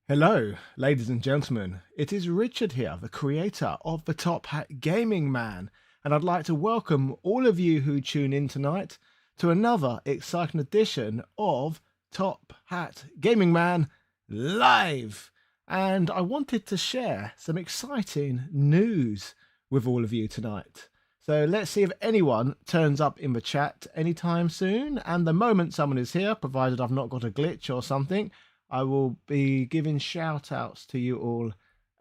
Hello, ladies and gentlemen. It is Richard here, the creator of the Top Hat Gaming Man, and I'd like to welcome all of you who tune in tonight to another exciting edition of Top Hat Gaming Man Live. And I wanted to share some exciting news with all of you tonight. So let's see if anyone turns up in the chat anytime soon. And the moment someone is here, provided I've not got a glitch or something, I will be giving shout outs to you all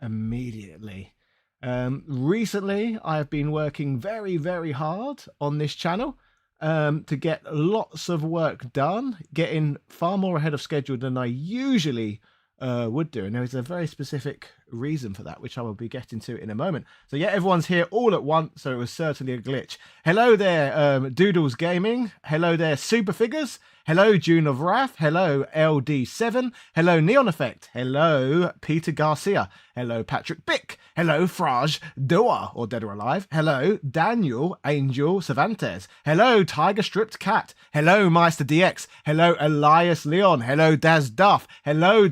immediately. Recently, I have been working very, very hard on this channel to get lots of work done, getting far more ahead of schedule than I usually would do. And there is a very specific reason for that, which I will be getting to in a moment. So yeah, everyone's here all at once, so it was certainly a glitch. Hello there, Doodles Gaming. Hello there, Superfigures. Hello, June of Wrath. Hello, LD7. Hello, Neon Effect. Hello, Peter Garcia. Hello, Patrick Bick. Hello, Fraj Dua, or Dead or Alive. Hello, Daniel Angel Cervantes. Hello, Tiger Stripped Cat. Hello, Meister DX. Hello, Elias Leon. Hello, Daz Duff. Hello,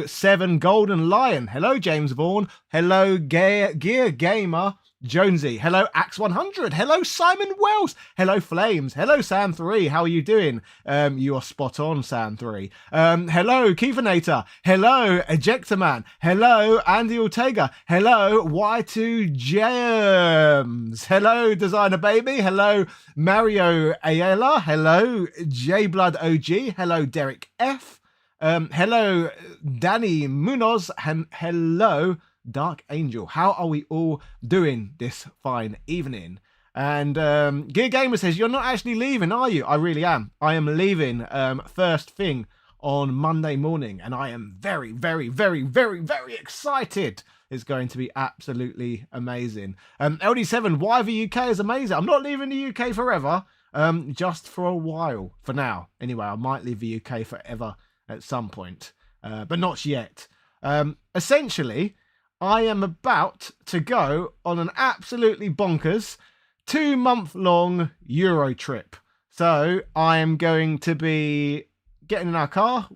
007 Golden Lion. Hello, James Vaughan. Hello, Gear Gamer Jonesy. Hello, Axe 100. Hello, Simon Wells. Hello, Flames. Hello, Sam 3. How are you doing? You are spot on, Sam 3. Hello, Keefernator. Hello, Ejector Man. Hello, Andy Ortega. Hello, Y2 James. Hello, Designer Baby. Hello, Mario Ayala. Hello, J Blood OG. Hello, Derek F. Hello, Danny Munoz. And hello, Dark Angel. How are we all doing this fine evening? And Gear Gamer says, you're not actually leaving, are you? I really am. I am leaving first thing on Monday morning, and I am very, very, very, very, very excited. It's going to be absolutely amazing. LD7, why the UK is amazing. I'm not leaving the UK forever, just for a while, for now. Anyway, I might leave the UK forever at some point, but not yet. Essentially, I am about to go on an absolutely bonkers 2-month-long Euro trip. So I am going to be getting in our car,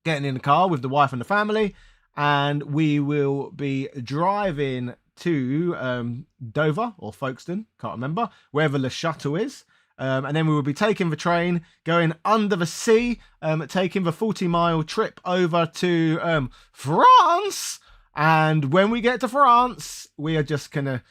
getting in the car with the wife and the family, and we will be driving to Dover or Folkestone, can't remember, wherever Le Chateau is. And then we will be taking the train, going under the sea, taking the 40-mile trip over to France. And when we get to France, we are just going to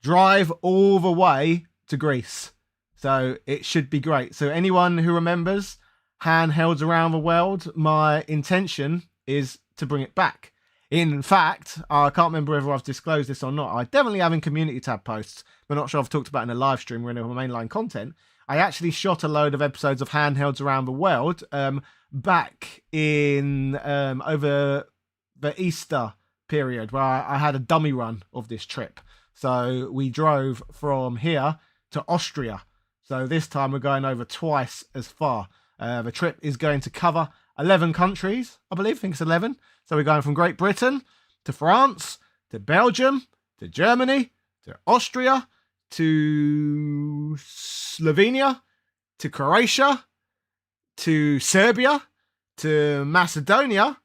drive all the way to Greece. So it should be great. So anyone who remembers handhelds around the world, my intention is to bring it back. In fact, I can't remember whether I've disclosed this or not. I definitely have in community tab posts, but not sure I've talked about in a live stream or any of my mainline content. I actually shot a load of episodes of handhelds around the world back in over the Easter period, where I had a dummy run of this trip. So we drove from here to Austria. So this time we're going over twice as far. The trip is going to cover 11 countries, I believe. I think it's 11. So we're going from Great Britain to France, to Belgium, to Germany, to Austria, to Slovenia, to Croatia, to Serbia, to Macedonia,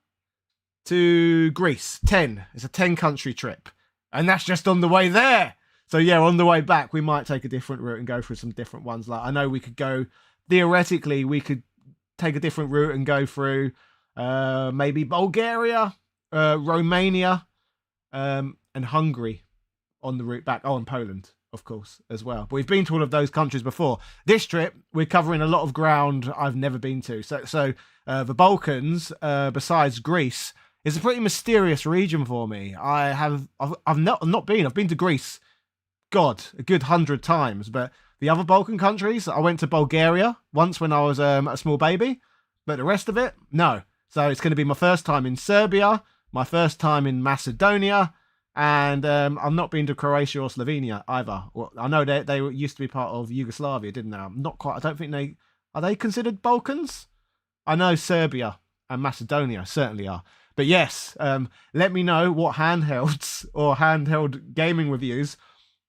to Greece. 10. It's a 10-country trip. And that's just on the way there. So yeah, on the way back, we might take a different route and go through some different ones. Like I know we could go, theoretically, we could take a different route and go through maybe Bulgaria, Romania, and Hungary on the route back. Oh, and Poland, of course, as well. But we've been to all of those countries before. This trip, we're covering a lot of ground I've never been to. So the Balkans, besides Greece, is a pretty mysterious region for me. I've not been. I've been to Greece, God, a good 100 times. But the other Balkan countries, I went to Bulgaria once when I was a small baby. But the rest of it, no. So it's going to be my first time in Serbia, my first time in Macedonia, and I've not been to Croatia or Slovenia either. Well, I know they used to be part of Yugoslavia, didn't they? I'm not quite. I don't think are they considered Balkans? I know Serbia and Macedonia certainly are. But yes, let me know what handhelds or handheld gaming reviews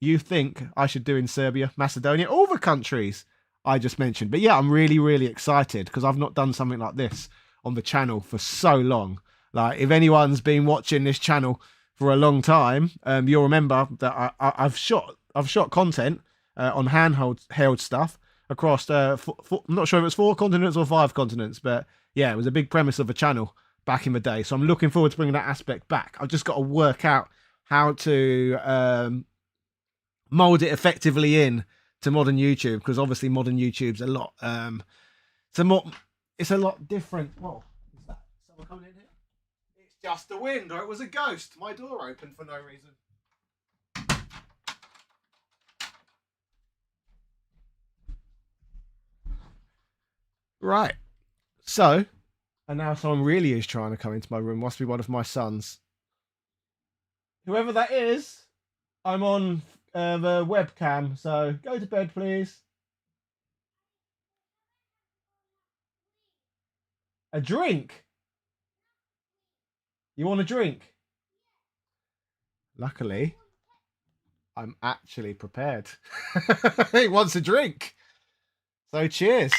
you think I should do in Serbia, Macedonia, all the countries I just mentioned. But yeah, I'm really, really excited because I've not done something like this on the channel for so long. Like, if anyone's been watching this channel for a long time, you'll remember that I've shot content on handheld stuff across, I'm not sure if it was 4 continents or 5 continents, but yeah, it was a big premise of the channel back in the day. So I'm looking forward to bringing that aspect back. I've just got to work out how to mold it effectively in to modern YouTube, because obviously modern YouTube's a lot it's a lot different. Whoa, is that someone coming in here? It's just the wind, or it was a ghost. My door opened for no reason. Right, so, and now someone really is trying to come into my room. Must be one of my sons. Whoever that is, I'm on the webcam, so go to bed, please. A drink? You want a drink? Luckily, I'm actually prepared. He wants a drink. So cheers.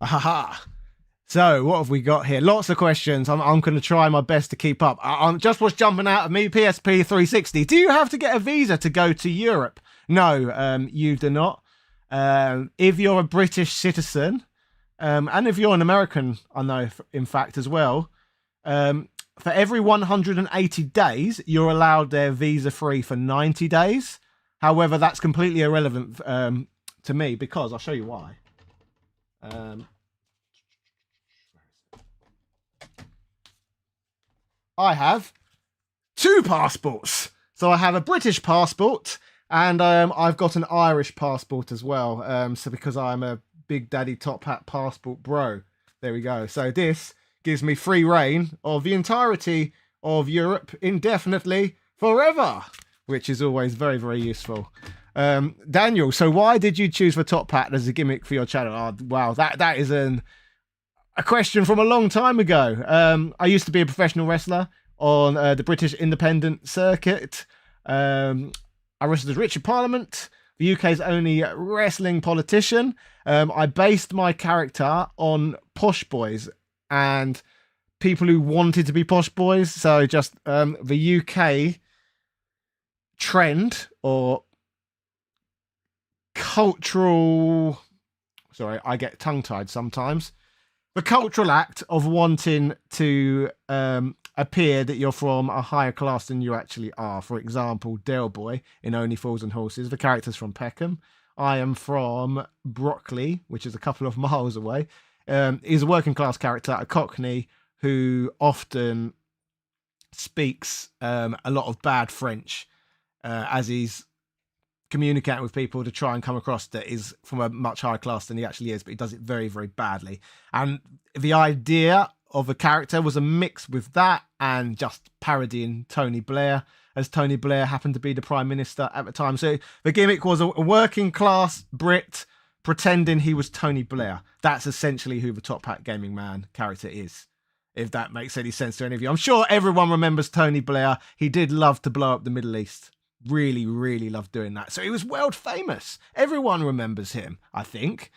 Aha. So what have we got here? Lots of questions. I'm going to try my best to keep up. I'm just what's jumping out of me. PSP 360. Do you have to get a visa to go to Europe? No, you do not. If you're a British citizen, and if you're an American, I know in fact as well, for every 180 days, you're allowed their visa free for 90 days. However, that's completely irrelevant to me, because I'll show you why. I have 2 passports. So I have a British passport, and I've got an Irish passport as well. So because I'm a Big Daddy Top Hat passport bro. There we go. So this gives me free reign of the entirety of Europe indefinitely forever, which is always very, very useful. Daniel, so why did you choose the top hat as a gimmick for your channel? Oh, wow, that is a question from a long time ago. I used to be a professional wrestler on the British independent circuit. I wrestled as Richard Parliament, the UK's only wrestling politician. I based my character on posh boys and people who wanted to be posh boys. So just the UK trend or cultural... Sorry, I get tongue-tied sometimes. The cultural act of wanting to appear that you're from a higher class than you actually are. For example, Dale Boy in Only Fools and Horses. The character's from Peckham. I am from Brockley, which is a couple of miles away. He's a working class character, a Cockney, who often speaks a lot of bad French as he's communicating with people to try and come across that is from a much higher class than he actually is, but he does it very, very badly. And the idea of a character was a mix with that and just parodying Tony Blair, as Tony Blair happened to be the Prime Minister at the time. So the gimmick was a working class Brit pretending he was Tony Blair. That's essentially who the Top Hat Gaming Man character is, if that makes any sense to any of you. I'm sure everyone remembers Tony Blair. He did love to blow up the Middle East. Really, really loved doing that. So he was world famous. Everyone remembers him, I think.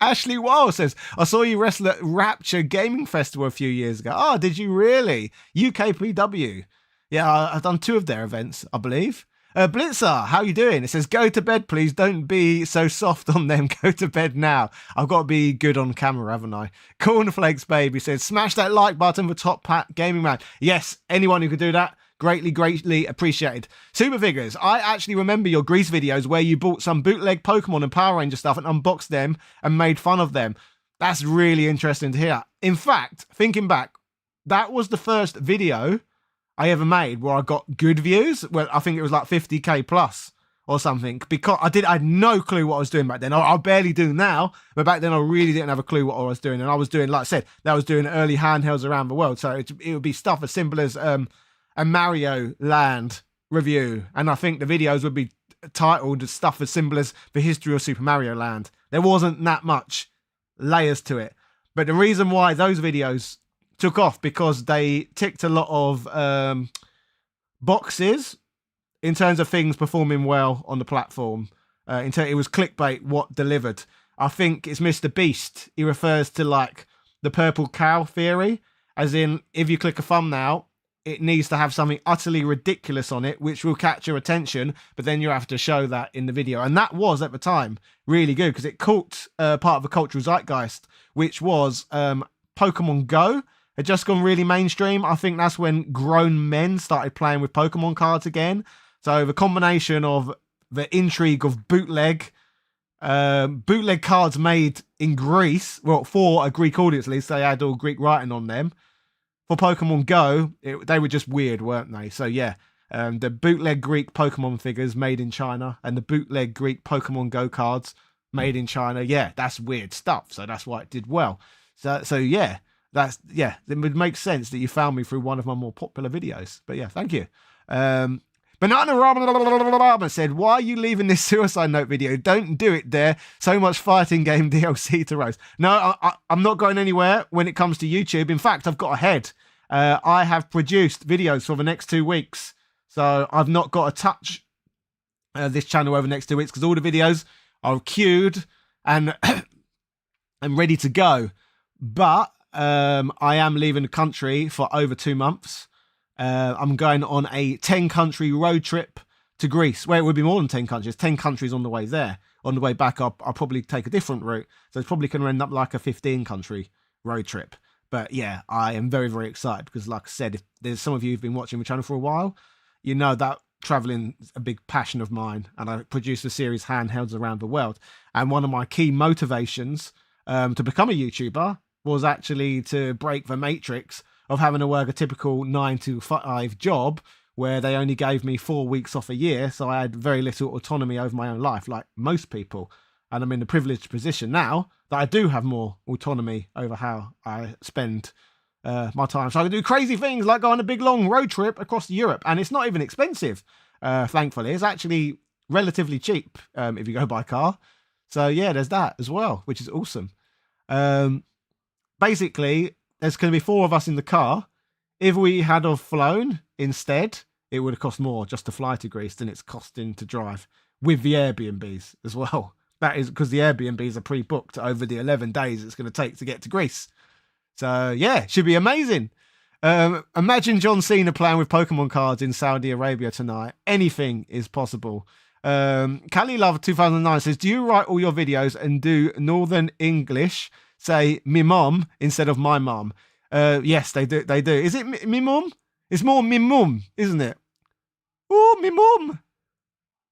Ashley Weil says, I saw you wrestle at Rapture Gaming Festival a few years ago. Oh, did you really? UKPW. Yeah, I've done 2 of their events, I believe. Blitzer, how you doing? It says, go to bed, please. Don't be so soft on them. Go to bed now. I've got to be good on camera, haven't I? Cornflakes Baby says, smash that like button for Top Hat Gaming Man. Yes, anyone who could do that, greatly appreciated. Super Figures, I actually remember your Grease videos where you bought some bootleg Pokemon and Power Ranger stuff and unboxed them and made fun of them. That's really interesting to hear. In fact, thinking back, that was the first video I ever made where I got good views. Well, I think it was like 50k plus or something, because I had no clue what I was doing back then. I barely do now, but back then I really didn't have a clue what I was doing. And I was doing, like I said, I was doing early handhelds around the world. So it would be stuff as simple as a Mario Land review, and I think the videos would be titled stuff as simple as The History of Super Mario Land. There wasn't that much layers to it. But the reason why those videos took off, because they ticked a lot of boxes in terms of things performing well on the platform. It was clickbait what delivered. I think it's Mr. Beast. He refers to like the purple cow theory, as in if you click a thumbnail, it needs to have something utterly ridiculous on it, which will catch your attention, but then you have to show that in the video. And that was, at the time, really good, because it caught part of the cultural zeitgeist, which was Pokemon Go had just gone really mainstream. I think that's when grown men started playing with Pokemon cards again. So the combination of the intrigue of bootleg cards made in Greece, well, for a Greek audience at least, they had all Greek writing on them. For Pokemon Go, they were just weird, weren't they? So yeah, the bootleg Greek Pokemon figures made in China and the bootleg Greek Pokemon Go cards made in China. Yeah, that's weird stuff. So that's why it did well. So yeah, it would make sense that you found me through one of my more popular videos. But yeah, thank you. Banana Rama said, why are you leaving this Suicide Note video? Don't do it, there. So much fighting game DLC to roast. No, I'm not going anywhere when it comes to YouTube. In fact, I've got ahead. I have produced videos for the next 2 weeks. So I've not got to touch this channel over the next 2 weeks because all the videos are queued and ready to go. But I am leaving the country for over 2 months. I'm going on a 10-country road trip to Greece. Well, it would be more than 10 countries. 10 countries on the way there. On the way back, I'll probably take a different route. So it's probably going to end up like a 15-country road trip. But yeah, I am very, very excited because, like I said, if there's some of you who've been watching the channel for a while, you know that traveling is a big passion of mine. And I produce a series, Handhelds Around the World. And one of my key motivations to become a YouTuber was actually to break the matrix of having to work a typical 9 to 5 job where they only gave me 4 weeks off a year. So I had very little autonomy over my own life, like most people. And I'm in the privileged position now that I do have more autonomy over how I spend my time. So I can do crazy things like go on a big long road trip across Europe. And it's not even expensive, thankfully. It's actually relatively cheap if you go by car. So yeah, there's that as well, which is awesome. Basically, there's going to be 4 of us in the car. If we had have flown instead, it would have cost more just to fly to Greece than it's costing to drive with the Airbnbs as well. That is because the Airbnbs are pre-booked over the 11 days it's going to take to get to Greece. So yeah, should be amazing. Imagine John Cena playing with Pokemon cards in Saudi Arabia tonight. Anything is possible. Cali Love 2009 says, do you write all your videos and do Northern English? Say me mom instead of my mum. Yes, they do. They do. Is it me mum? It's more me mum, isn't it? Oh, me mum.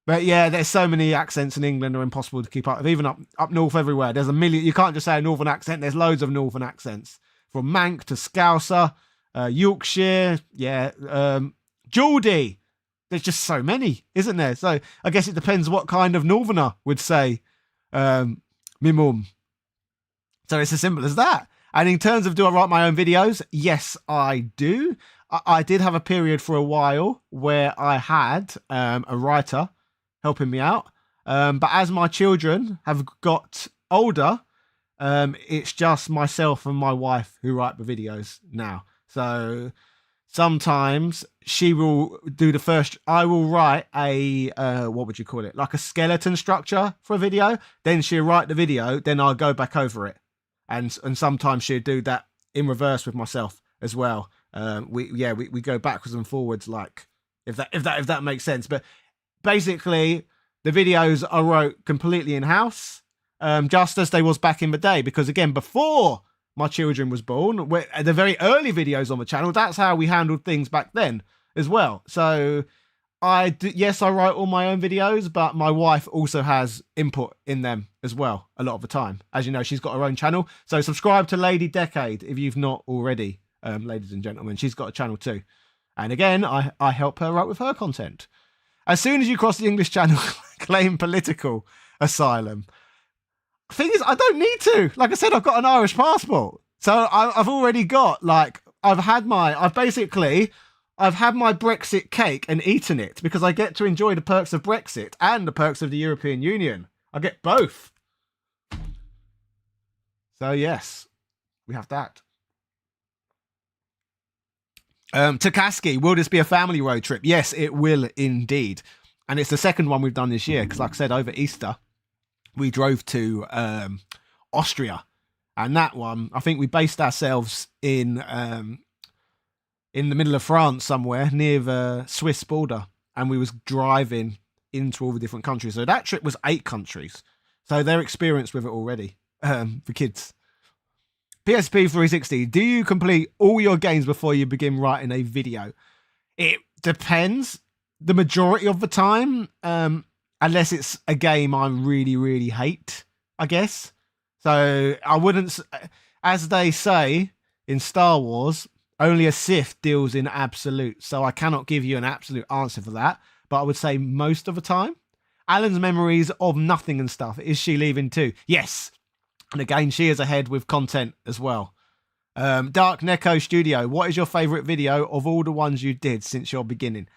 But yeah, there's so many accents in England are impossible to keep up with. Even up north everywhere. There's a million. You can't just say a northern accent. There's loads of northern accents. From Manx to Scouser, Yorkshire, yeah, Geordie. There's just so many, isn't there? So I guess it depends what kind of northerner would say me mum. So it's as simple as that. And in terms of do I write my own videos? Yes, I do. I did have a period for a while where I had a writer helping me out. But as my children have got older, it's just myself and my wife who write the videos now. So sometimes she will do the first, I will write a, what would you call it? Like a skeleton structure for a video. Then she'll write the video. Then I'll go back over it. And sometimes she'll do that in reverse with myself as well. We go backwards and forwards, like if that makes sense. But basically, the videos I wrote completely in house, just as they was back in the day. Because again, before my children was born, the very early videos on the channel, that's how we handled things back then as well. So yes, I write all my own videos, but my wife also has input in them as well a lot of the time. As you know, she's got her own channel. So subscribe to Lady Decade if you've not already, ladies and gentlemen. She's got a channel too. And again, I help her write with her content. As soon as you cross the English Channel, claim political asylum. Thing is, I don't need to. Like I said, I've got an Irish passport. So I've already got, like, I've basically, I've had my Brexit cake and eaten it because I get to enjoy the perks of Brexit and the perks of the European Union. I get both. So yes, we have that. Takaski, will this be a family road trip? Yes, it will indeed. And it's the second one we've done this year because, like I said, over Easter, we drove to Austria. And that one, I think we based ourselves in the middle of France somewhere near the Swiss border. And we was driving into all the different countries. So that trip was 8 countries. So they're experienced with it already for kids. PSP 360, do you complete all your games before you begin writing a video? It depends. The majority of the time, unless it's a game I really, really hate, I guess. So I wouldn't, as they say in Star Wars, only a Sith deals in absolute. So I cannot give you an absolute answer for that. But I would say most of the time. Alan's memories of nothing and stuff. Is she leaving too? Yes. And again, she is ahead with content as well. Dark Neko Studio, what is your favourite video of all the ones you did since your beginning?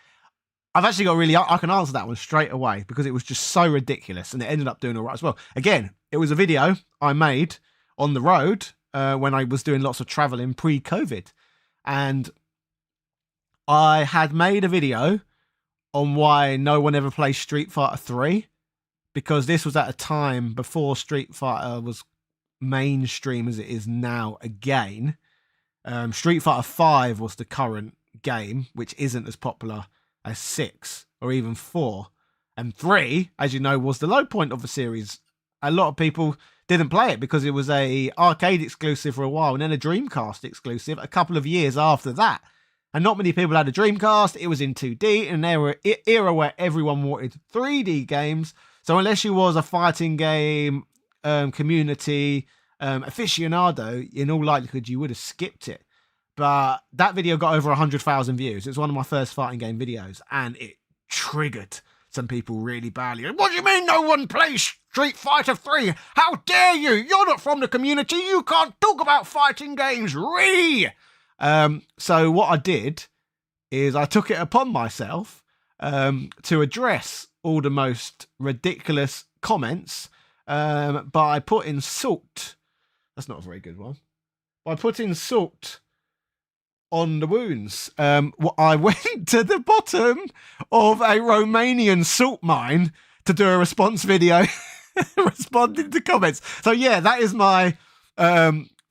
I've actually got I can answer that one straight away because it was just so ridiculous and it ended up doing all right as well. Again, it was a video I made on the road when I was doing lots of travelling pre-COVID. And I had made a video on why no one ever plays Street Fighter 3 because this was at a time before Street Fighter was mainstream as it is now again. Street Fighter 5 was the current game, which isn't as popular as 6 or even 4. And 3, as you know, was the low point of the series. A lot of people didn't play it because it was a arcade exclusive for a while and then a Dreamcast exclusive a couple of years after that. And not many people had a Dreamcast. It was in 2D in an era where everyone wanted 3D games. So unless you was a fighting game community aficionado, in all likelihood you would have skipped it. But that video got over 100,000 views. It was one of my first fighting game videos and it triggered some people really badly. What do you mean no one plays Street Fighter 3? How dare you? You're not from the community. You can't talk about fighting games. So what I did is I took it upon myself to address all the most ridiculous comments by putting salt. That's not a very good one. By putting salt on the wounds. I went to the bottom of a Romanian salt mine to do a response video responding to comments. So yeah, that is my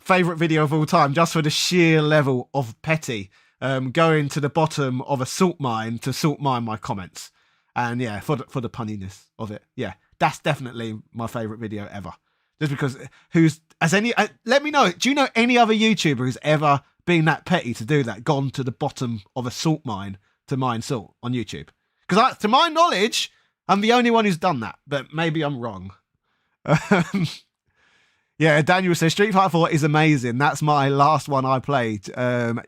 favourite video of all time, just for the sheer level of petty. Going to the bottom of a salt mine to salt mine my comments. And yeah, for the punniness of it. Yeah, that's definitely my favourite video ever. Just because let me know, do you know any other YouTuber who's ever been that petty to do that, gone to the bottom of a salt mine to mine salt on YouTube? Because to my knowledge, I'm the only one who's done that, but maybe I'm wrong. Yeah, Daniel says Street Fighter 4 is amazing. That's my last one I played.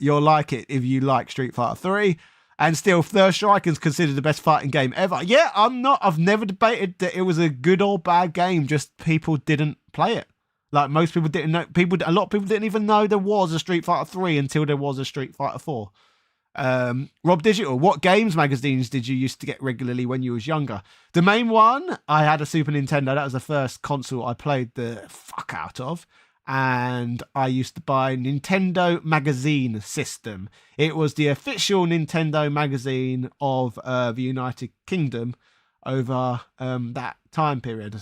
You'll like it if you like Street Fighter 3. And still, Third Strike is considered the best fighting game ever. Yeah, I've never debated that it was a good or bad game. Just people didn't play it. Like most people didn't know. A lot of people didn't even know there was a Street Fighter 3 until there was a Street Fighter 4. Rob Digital, what games magazines did you used to get regularly when you was younger? The main one, I had a Super Nintendo. That was the first console I played the fuck out of. And I used to buy Nintendo Magazine System. It was the official Nintendo magazine of the United Kingdom over that time period.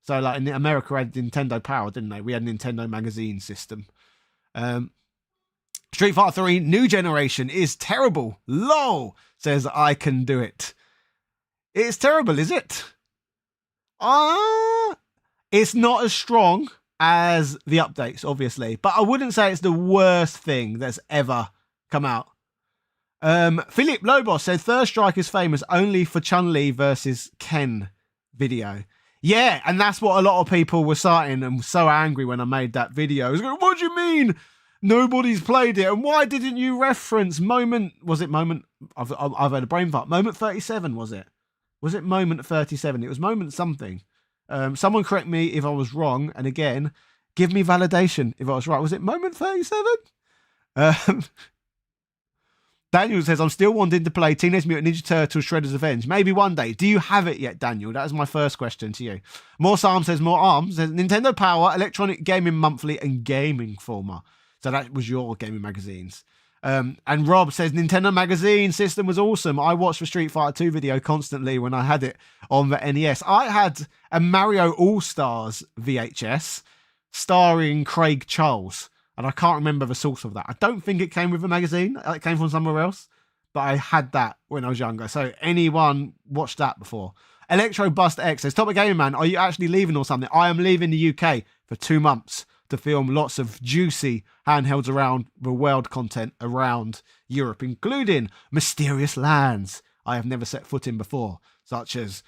So like in America had Nintendo Power, didn't they? We had Nintendo Magazine System. Street Fighter 3 New Generation is terrible. LOL, says I can do it. It's terrible, is it? It's not as strong as the updates, obviously. But I wouldn't say it's the worst thing that's ever come out. Philip Lobos said Third Strike is famous only for Chun-Li versus Ken video. Yeah, and that's what a lot of people were citing and were so angry when I made that video. I was going, what do you mean? Nobody's played it, and why didn't you reference Moment? Was it Moment? I've had a brain fart. Moment 37, was it? Was it Moment 37? It was Moment something. Someone correct me if I was wrong, and again, give me validation if I was right. Was it Moment 37? Daniel says, I'm still wanting to play Teenage Mutant Ninja Turtles Shredder's Revenge. Maybe one day. Do you have it yet, Daniel? That is my first question to you. More Arms says, Nintendo Power, Electronic Gaming Monthly, and Gaming Informer. So that was your gaming magazines. And Rob says, Nintendo Magazine system was awesome. I watched the Street Fighter 2 video constantly when I had it on the NES. I had a Mario All-Stars VHS starring Craig Charles. And I can't remember the source of that. I don't think it came with a magazine. It came from somewhere else. But I had that when I was younger. So anyone watched that before? Electro Bust X says, Top of Gaming Man, are you actually leaving or something? I am leaving the UK for 2 months to film lots of juicy handhelds around the world content around Europe, including mysterious lands I have never set foot in before, such as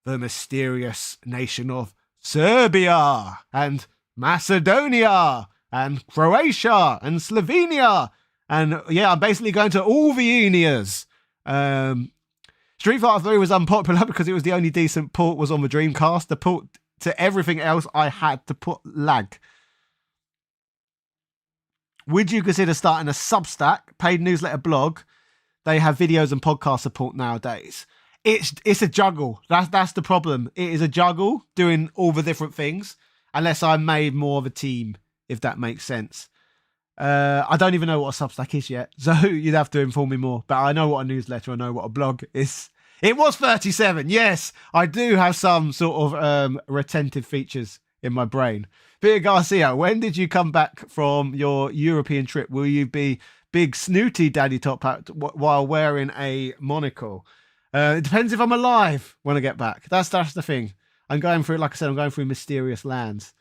the mysterious nation of Serbia and Macedonia and Croatia and Slovenia. And yeah, I'm basically going to all the Unias. Street Fighter 3 was unpopular because it was the only decent port was on the Dreamcast. The port to everything else, I had to put lag. Would you consider starting a Substack, paid newsletter blog? They have videos and podcast support nowadays. It's a juggle. That's the problem. It is a juggle doing all the different things, unless I made more of a team, if that makes sense. I don't even know what a Substack is yet, so you'd have to inform me more. But I know what a newsletter, I know what a blog is. It was 37. Yes, I do have some sort of retentive features in my brain. Peter Garcia, when did you come back from your European trip? Will you be big snooty daddy top hat while wearing a monocle? It depends if I'm alive when I get back. That's the thing. I'm going through, like I said, I'm going through mysterious lands.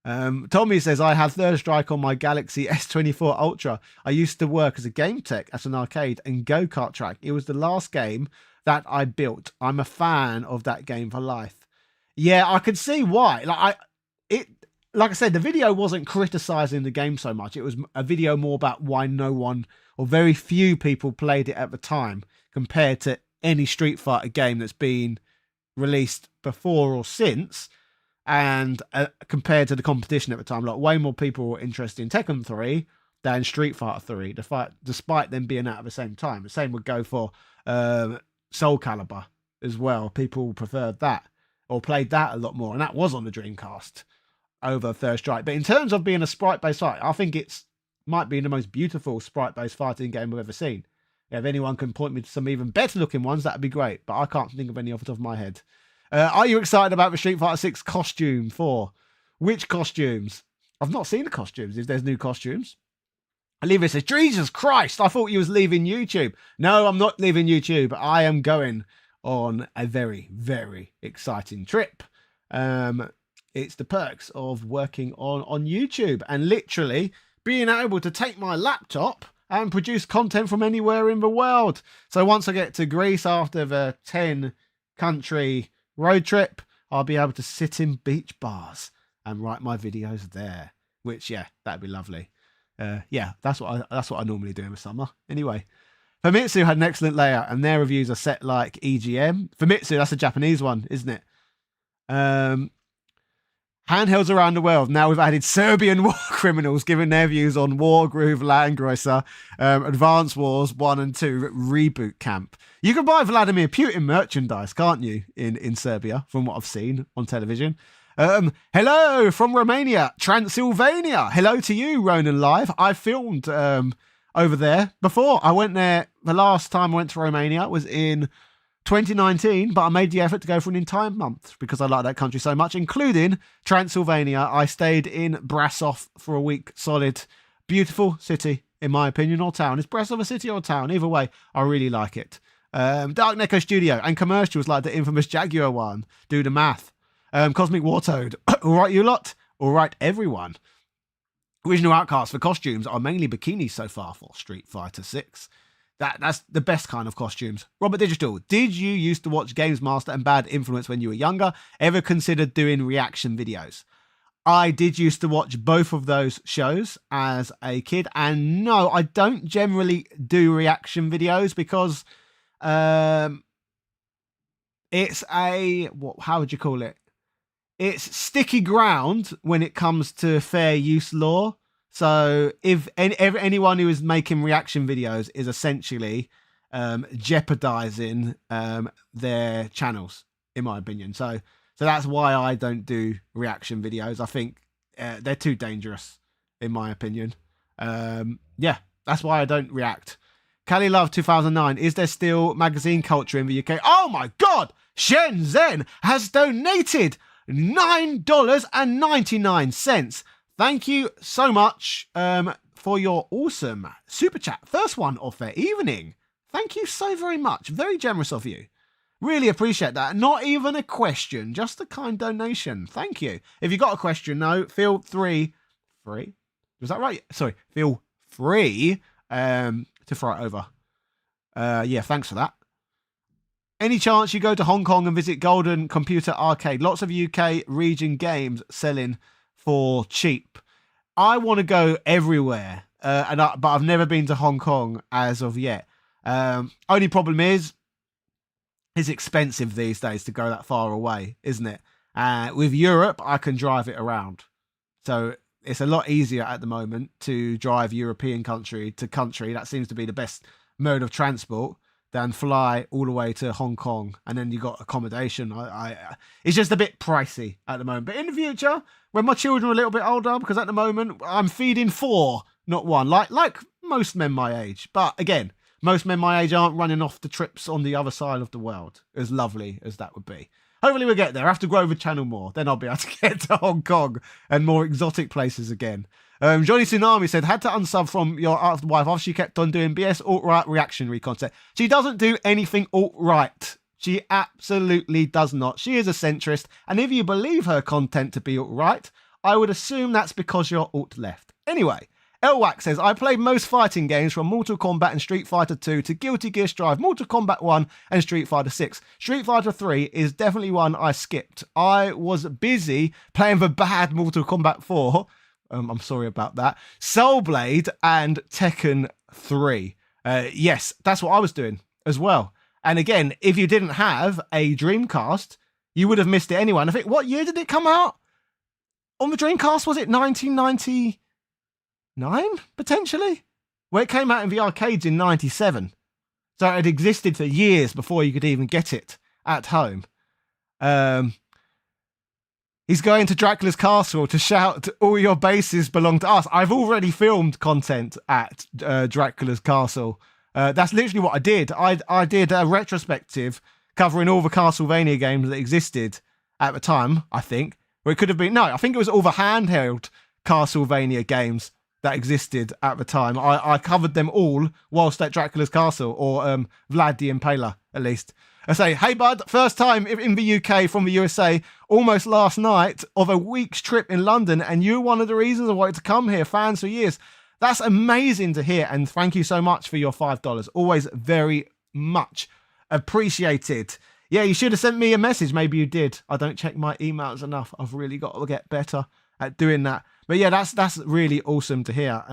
Tommy says, I have Third Strike on my Galaxy S24 Ultra. I used to work as a game tech at an arcade and go-kart track. It was the last game that I built. I'm a fan of that game for life. Yeah, I could see why. Like I said, the video wasn't criticizing the game so much. It was a video more about why no one or very few people played it at the time compared to any Street Fighter game that's been released before or since. And compared to the competition at the time, like way more people were interested in Tekken 3 than Street Fighter 3, despite them being out at the same time. The same would go for Soul Calibur as well. People preferred that or played that a lot more, and that was on the Dreamcast over Third Strike. But in terms of being a sprite-based fight, I think it's might be the most beautiful sprite-based fighting game I've ever seen. If anyone can point me to some even better-looking ones, that'd be great. But I can't think of any off the top of my head. Are you excited about the Street Fighter 6 costume for? Which costumes? I've not seen the costumes, if there's new costumes. Olivia says, Jesus Christ, I thought you was leaving YouTube. No, I'm not leaving YouTube. I am going on a very, very exciting trip. It's the perks of working on YouTube and literally being able to take my laptop and produce content from anywhere in the world. So once I get to Greece after the 10-country road trip, I'll be able to sit in beach bars and write my videos there, which, yeah, that'd be lovely. Yeah, that's what I normally do in the summer. Anyway, Famitsu had an excellent layout and their reviews are set like EGM. Famitsu, that's a Japanese one, isn't it? Handhelds around the world. Now we've added Serbian war criminals giving their views on Wargroove, Landgrosser, Advance Wars 1 and 2 Reboot Camp. You can buy Vladimir Putin merchandise, can't you, in Serbia, from what I've seen on television. Hello from Romania, Transylvania. Hello to you, Ronan Live. I filmed over there before. I went there, the last time I went to Romania was in 2019, but I made the effort to go for an entire month because I like that country so much, including Transylvania. I stayed in Brasov for a week solid. Beautiful city, in my opinion, or town. Is Brasov a city or town? Either way, I really like it. Dark Neko Studio and commercials like the infamous Jaguar one. Do the math. Cosmic Wartoad. All right, you lot. All right, everyone. Original Outcasts for costumes are mainly bikinis so far for Street Fighter 6. That's the best kind of costumes. Robert Digital, did you used to watch Games Master and Bad Influence when you were younger? Ever considered doing reaction videos? I did used to watch both of those shows as a kid. And no, I don't generally do reaction videos because it's how would you call it? It's sticky ground when it comes to fair use law. So if anyone who is making reaction videos is essentially jeopardizing their channels, in my opinion. So that's why I don't do reaction videos. I think they're too dangerous, in my opinion. Yeah, that's why I don't react. Cali Love 2009, is there still magazine culture in the UK? Oh my God! Shenzhen has donated $9.99. Thank you so much for your awesome super chat. First one of their evening. Thank you so very much. Very generous of you. Really appreciate that. Not even a question, just a kind donation. Thank you. If you got a question, no, feel free. Was that right? Sorry. Feel free to throw it over. Yeah, thanks for that. Any chance you go to Hong Kong and visit Golden Computer Arcade? Lots of UK region games selling for cheap. I want to go everywhere, but I've never been to Hong Kong as of yet. Only problem is, it's expensive these days to go that far away, isn't it? With Europe, I can drive it around. So it's a lot easier at the moment to drive European country to country. That seems to be the best mode of transport than fly all the way to Hong Kong. And then you got accommodation. It's just a bit pricey at the moment. But in the future, when my children are a little bit older, because at the moment I'm feeding 4, not 1, like most men my age. But again, most men my age aren't running off the trips on the other side of the world, as lovely as that would be. Hopefully we'll get there. I have to grow the channel more. Then I'll be able to get to Hong Kong and more exotic places again. Johnny Tsunami said, had to unsub from your wife after she kept on doing BS alt-right reactionary content. She doesn't do anything alt-right. She absolutely does not. She is a centrist. And if you believe her content to be alt-right, I would assume that's because you're alt-left. Anyway, Elwack says, I played most fighting games from Mortal Kombat and Street Fighter 2 to Guilty Gear Strive, Mortal Kombat 1 and Street Fighter 6. Street Fighter 3 is definitely one I skipped. I was busy playing the bad Mortal Kombat 4. I'm sorry about that. Soul Blade and Tekken 3. Yes, that's what I was doing as well. And again, if you didn't have a Dreamcast, you would have missed it anyway. And I think, what year did it come out? On the Dreamcast, was it 1999, potentially? Well, it came out in the arcades in 97. So it had existed for years before you could even get it at home. He's going to Dracula's castle to shout, all your bases belong to us. I've already filmed content at Dracula's castle. That's literally what I did. I did a retrospective covering all the Castlevania games that existed at the time, I think. Or it could have been, no, I think it was all the handheld Castlevania games that existed at the time. I covered them all whilst at Dracula's castle, or Vlad the Impaler, at least. I say, hey bud, first time in the UK from the USA, almost last night of a week's trip in London, and you're one of the reasons I wanted to come here, fans for years. That's amazing to hear, and thank you so much for your $5. Always very much appreciated. Yeah, you should have sent me a message. Maybe you did. I don't check my emails enough. I've really got to get better at doing that. But yeah, that's really awesome to hear.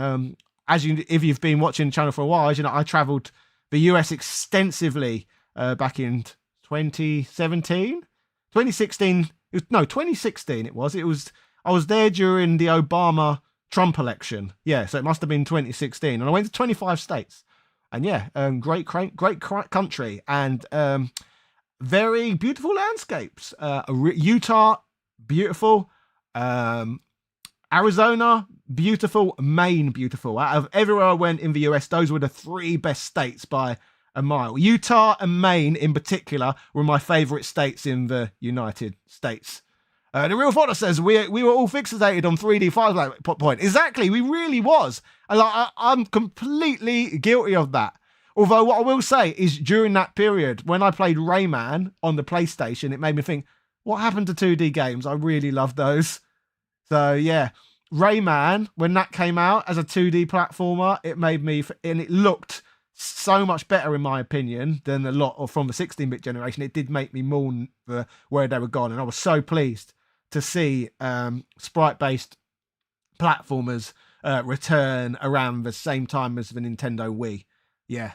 If you've been watching the channel for a while, as you know, I travelled the US extensively back in 2016 it was. I was there during the Obama Trump election. Yeah, so it must have been 2016. And I went to 25 states. And yeah, great country, and very beautiful landscapes. Utah, beautiful. Arizona, beautiful. Maine, beautiful. Out of everywhere I went in the US, those were the 3 best states by a mile. Utah and Maine in particular were my favourite states in the United States. The Real Father says, we were all fixated on 3D files at that point. Exactly, we really was. And I'm completely guilty of that. Although what I will say is, during that period, when I played Rayman on the PlayStation, it made me think, what happened to 2D games? I really loved those. So yeah, Rayman, when that came out as a 2D platformer, it made me, and it looked so much better in my opinion than a lot of from the 16-bit generation. It did make me mourn for where they were gone, and I was so pleased to see sprite-based platformers return around the same time as the Nintendo Wii. Yeah,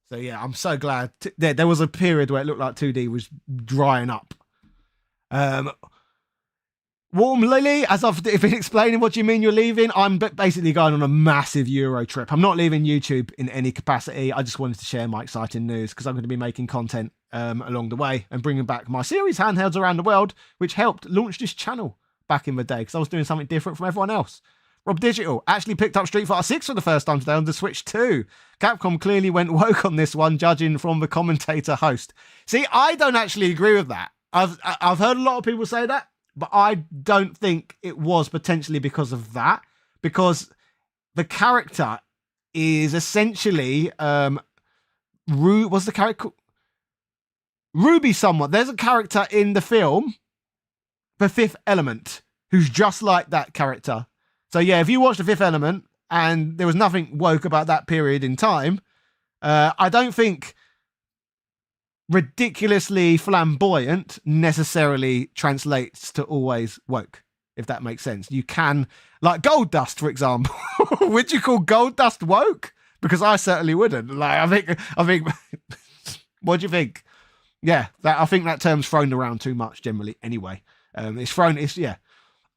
so yeah, I'm so glad. There was a period where it looked like 2D was drying up. Warm Lily, as I've been explaining, what do you mean you're leaving? I'm basically going on a massive Euro trip. I'm not leaving YouTube in any capacity. I just wanted to share my exciting news because I'm going to be making content along the way and bringing back my series handhelds around the world, which helped launch this channel back in the day because I was doing something different from everyone else. Rob Digital actually picked up Street Fighter 6 for the first time today on the Switch 2. Capcom clearly went woke on this one, judging from the commentator host. See, I don't actually agree with that. I've heard a lot of people say that. But I don't think it was potentially because of that, because the character is essentially what's the character called? Ruby somewhat. There's a character in the film, The Fifth Element, who's just like that character. So yeah, if you watch The Fifth Element and there was nothing woke about that period in time, I don't think ridiculously flamboyant necessarily translates to always woke, if that makes sense. You can, like Gold Dust, for example. Would you call Gold Dust woke? Because I certainly wouldn't. Like, I think. What do you think? Yeah, I think that term's thrown around too much generally. Anyway, yeah.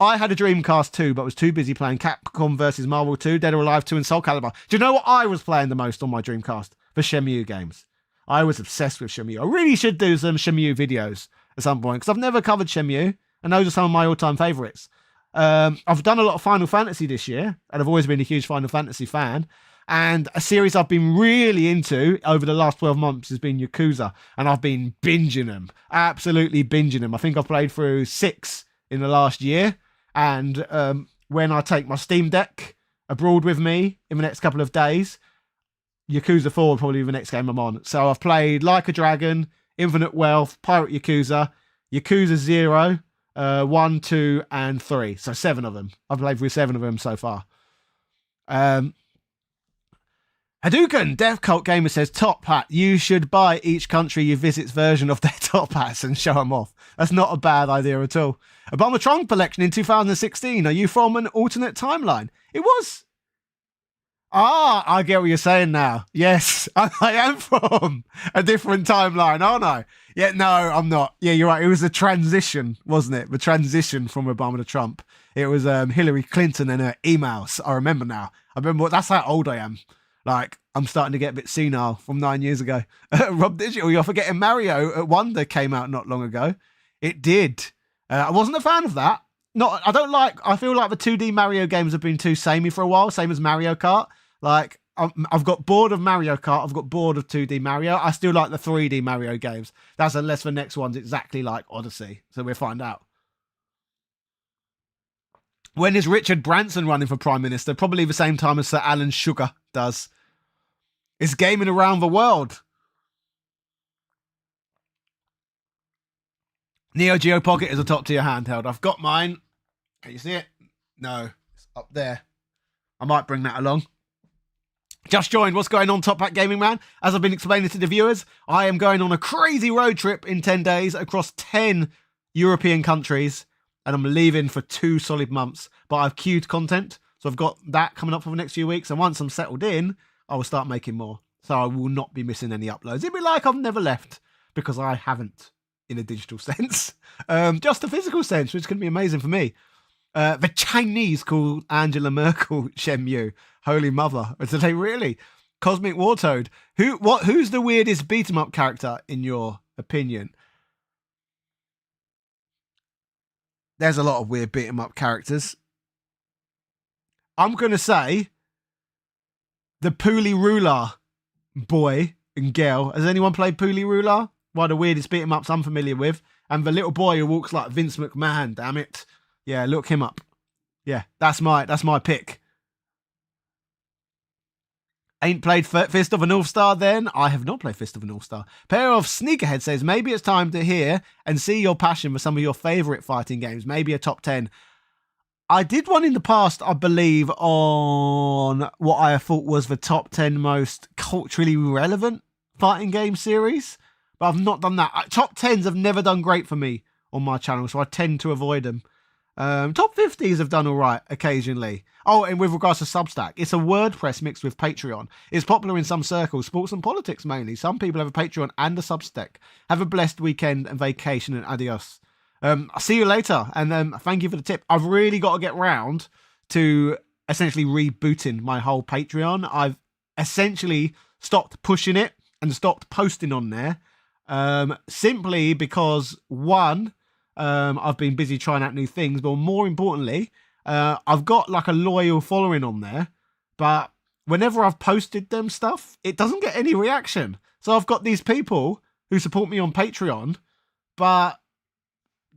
I had a Dreamcast 2, but was too busy playing Capcom vs Marvel 2, Dead or Alive 2, and Soul Calibur. Do you know what I was playing the most on my Dreamcast? The Shenmue games. I was obsessed with Shenmue. I really should do some Shenmue videos at some point because I've never covered Shenmue, and those are some of my all-time favourites. I've done a lot of Final Fantasy this year, and I've always been a huge Final Fantasy fan. And a series I've been really into over the last 12 months has been Yakuza, and I've been binging them, absolutely binging them. I think I've played through 6 in the last year, and when I take my Steam Deck abroad with me in the next couple of days, Yakuza 4 will probably be the next game I'm on. So I've played Like a Dragon, Infinite Wealth, Pirate Yakuza, Yakuza 0, 1, 2, and 3. So 7 of them. I've played through 7 of them so far. Hadouken, Death Cult Gamer says, Top Hat, you should buy each country you visit's version of their top hats and show them off. That's not a bad idea at all. Obama Trump election in 2016. Are you from an alternate timeline? It was. I get what you're saying now. Yes, I am from a different timeline, aren't I? Yeah, no, I'm not. Yeah, you're right. It was a transition, wasn't it? The transition from Obama to Trump. It was Hillary Clinton and her emails. I remember now. That's how old I am. Like, I'm starting to get a bit senile from 9 years ago. Rob Digital, you're forgetting Mario Wonder came out not long ago. It did. I wasn't a fan of that. I feel like the 2D Mario games have been too samey for a while, same as Mario Kart. Like, I've got bored of Mario Kart. I've got bored of 2D Mario. I still like the 3D Mario games. That's unless the next one's exactly like Odyssey. So we'll find out. When is Richard Branson running for Prime Minister? Probably the same time as Sir Alan Sugar does. It's gaming around the world. Neo Geo Pocket is a top tier handheld. I've got mine. Can you see it? No, it's up there. I might bring that along. Just joined. What's going on, Top Hat Gaming Man? As I've been explaining to the viewers, I am going on a crazy road trip in 10 days across 10 European countries, and I'm leaving for 2 solid months. But I've queued content, so I've got that coming up for the next few weeks. And once I'm settled in, I will start making more. So I will not be missing any uploads. It'd be like I've never left, because I haven't in a digital sense. Just a physical sense, which is going to be amazing for me. The Chinese call Angela Merkel Shenmue. Holy mother. Did they really? Cosmic Wartoad. Who's the weirdest beat 'em up character in your opinion? There's a lot of weird beat 'em up characters. I'm going to say the Pooley Ruler boy and girl. Has anyone played Pooley Ruler? One of the weirdest beat 'em ups I'm familiar with. And the little boy who walks like Vince McMahon, damn it. Yeah, look him up. Yeah, that's my pick. Ain't played Fist of a North Star then? I have not played Fist of a North Star. Pair of Sneakerhead says, maybe it's time to hear and see your passion for some of your favourite fighting games. Maybe a top 10. I did one in the past, I believe, on what I thought was the top 10 most culturally relevant fighting game series. But I've not done that. Top 10s have never done great for me on my channel, so I tend to avoid them. Top 50s have done all right occasionally. Oh, and with regards to Substack, it's a WordPress mixed with Patreon. It's popular in some circles, sports and politics mainly. Some people have a Patreon and a Substack. Have a blessed weekend and vacation, and adios. I'll see you later, and thank you for the tip. I've really got to get round to essentially rebooting my whole Patreon. I've essentially stopped pushing it and stopped posting on there, simply because one, I've been busy trying out new things, but more importantly, I've got like a loyal following on there, but whenever I've posted them stuff, it doesn't get any reaction. So I've got these people who support me on Patreon, but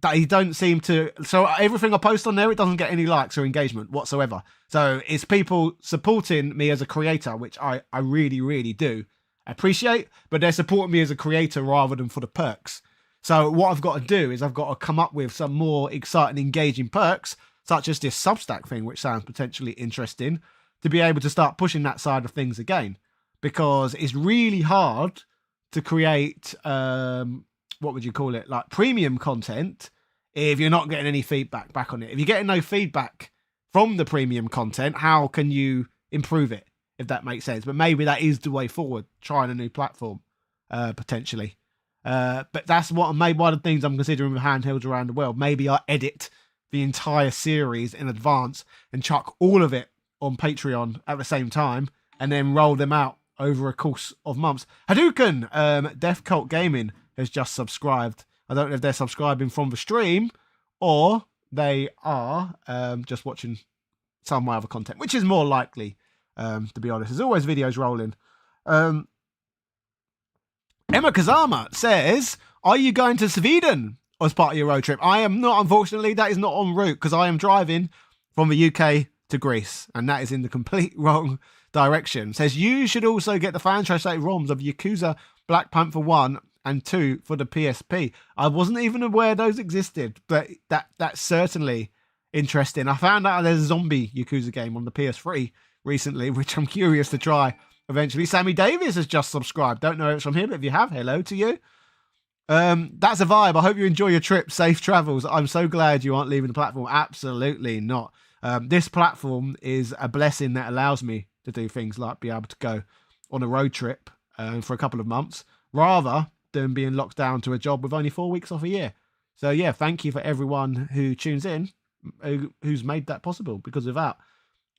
they don't seem to. So everything I post on there, it doesn't get any likes or engagement whatsoever. So it's people supporting me as a creator, which I really, really do appreciate, but they're supporting me as a creator rather than for the perks. So what I've got to do is I've got to come up with some more exciting, engaging perks, such as this Substack thing, which sounds potentially interesting, to be able to start pushing that side of things again, because it's really hard to create, what would you call it, like premium content if you're not getting any feedback back on it. If you're getting no feedback from the premium content, how can you improve it, if that makes sense? But maybe that is the way forward, trying a new platform, potentially. But that's what one of the things I'm considering with Handhelds Around the World. Maybe I edit the entire series in advance and chuck all of it on Patreon at the same time, and then roll them out over a course of months. Hadouken, Death Cult Gaming has just subscribed. I don't know if they're subscribing from the stream or they are just watching some of my other content, which is more likely, to be honest. There's always videos rolling. Emma Kazama says, are you going to Sweden as part of your road trip? I am not, unfortunately. That is not en route, because I am driving from the UK to Greece, and that is in the complete wrong direction. Says you should also get the fan translated ROMs of Yakuza Black Panther 1 and 2 for the PSP. I wasn't even aware those existed, but that's certainly interesting. I found out there's a zombie Yakuza game on the PS3 recently, which I'm curious to try eventually. Sammy Davis has just subscribed. Don't know if it's from him, but if you have, hello to you. That's a vibe. I hope you enjoy your trip. Safe travels. I'm so glad you aren't leaving the platform. Absolutely not. This platform is a blessing that allows me to do things like be able to go on a road trip for a couple of months, rather than being locked down to a job with only 4 weeks off a year. So yeah, thank you for everyone who tunes in, who's made that possible, because without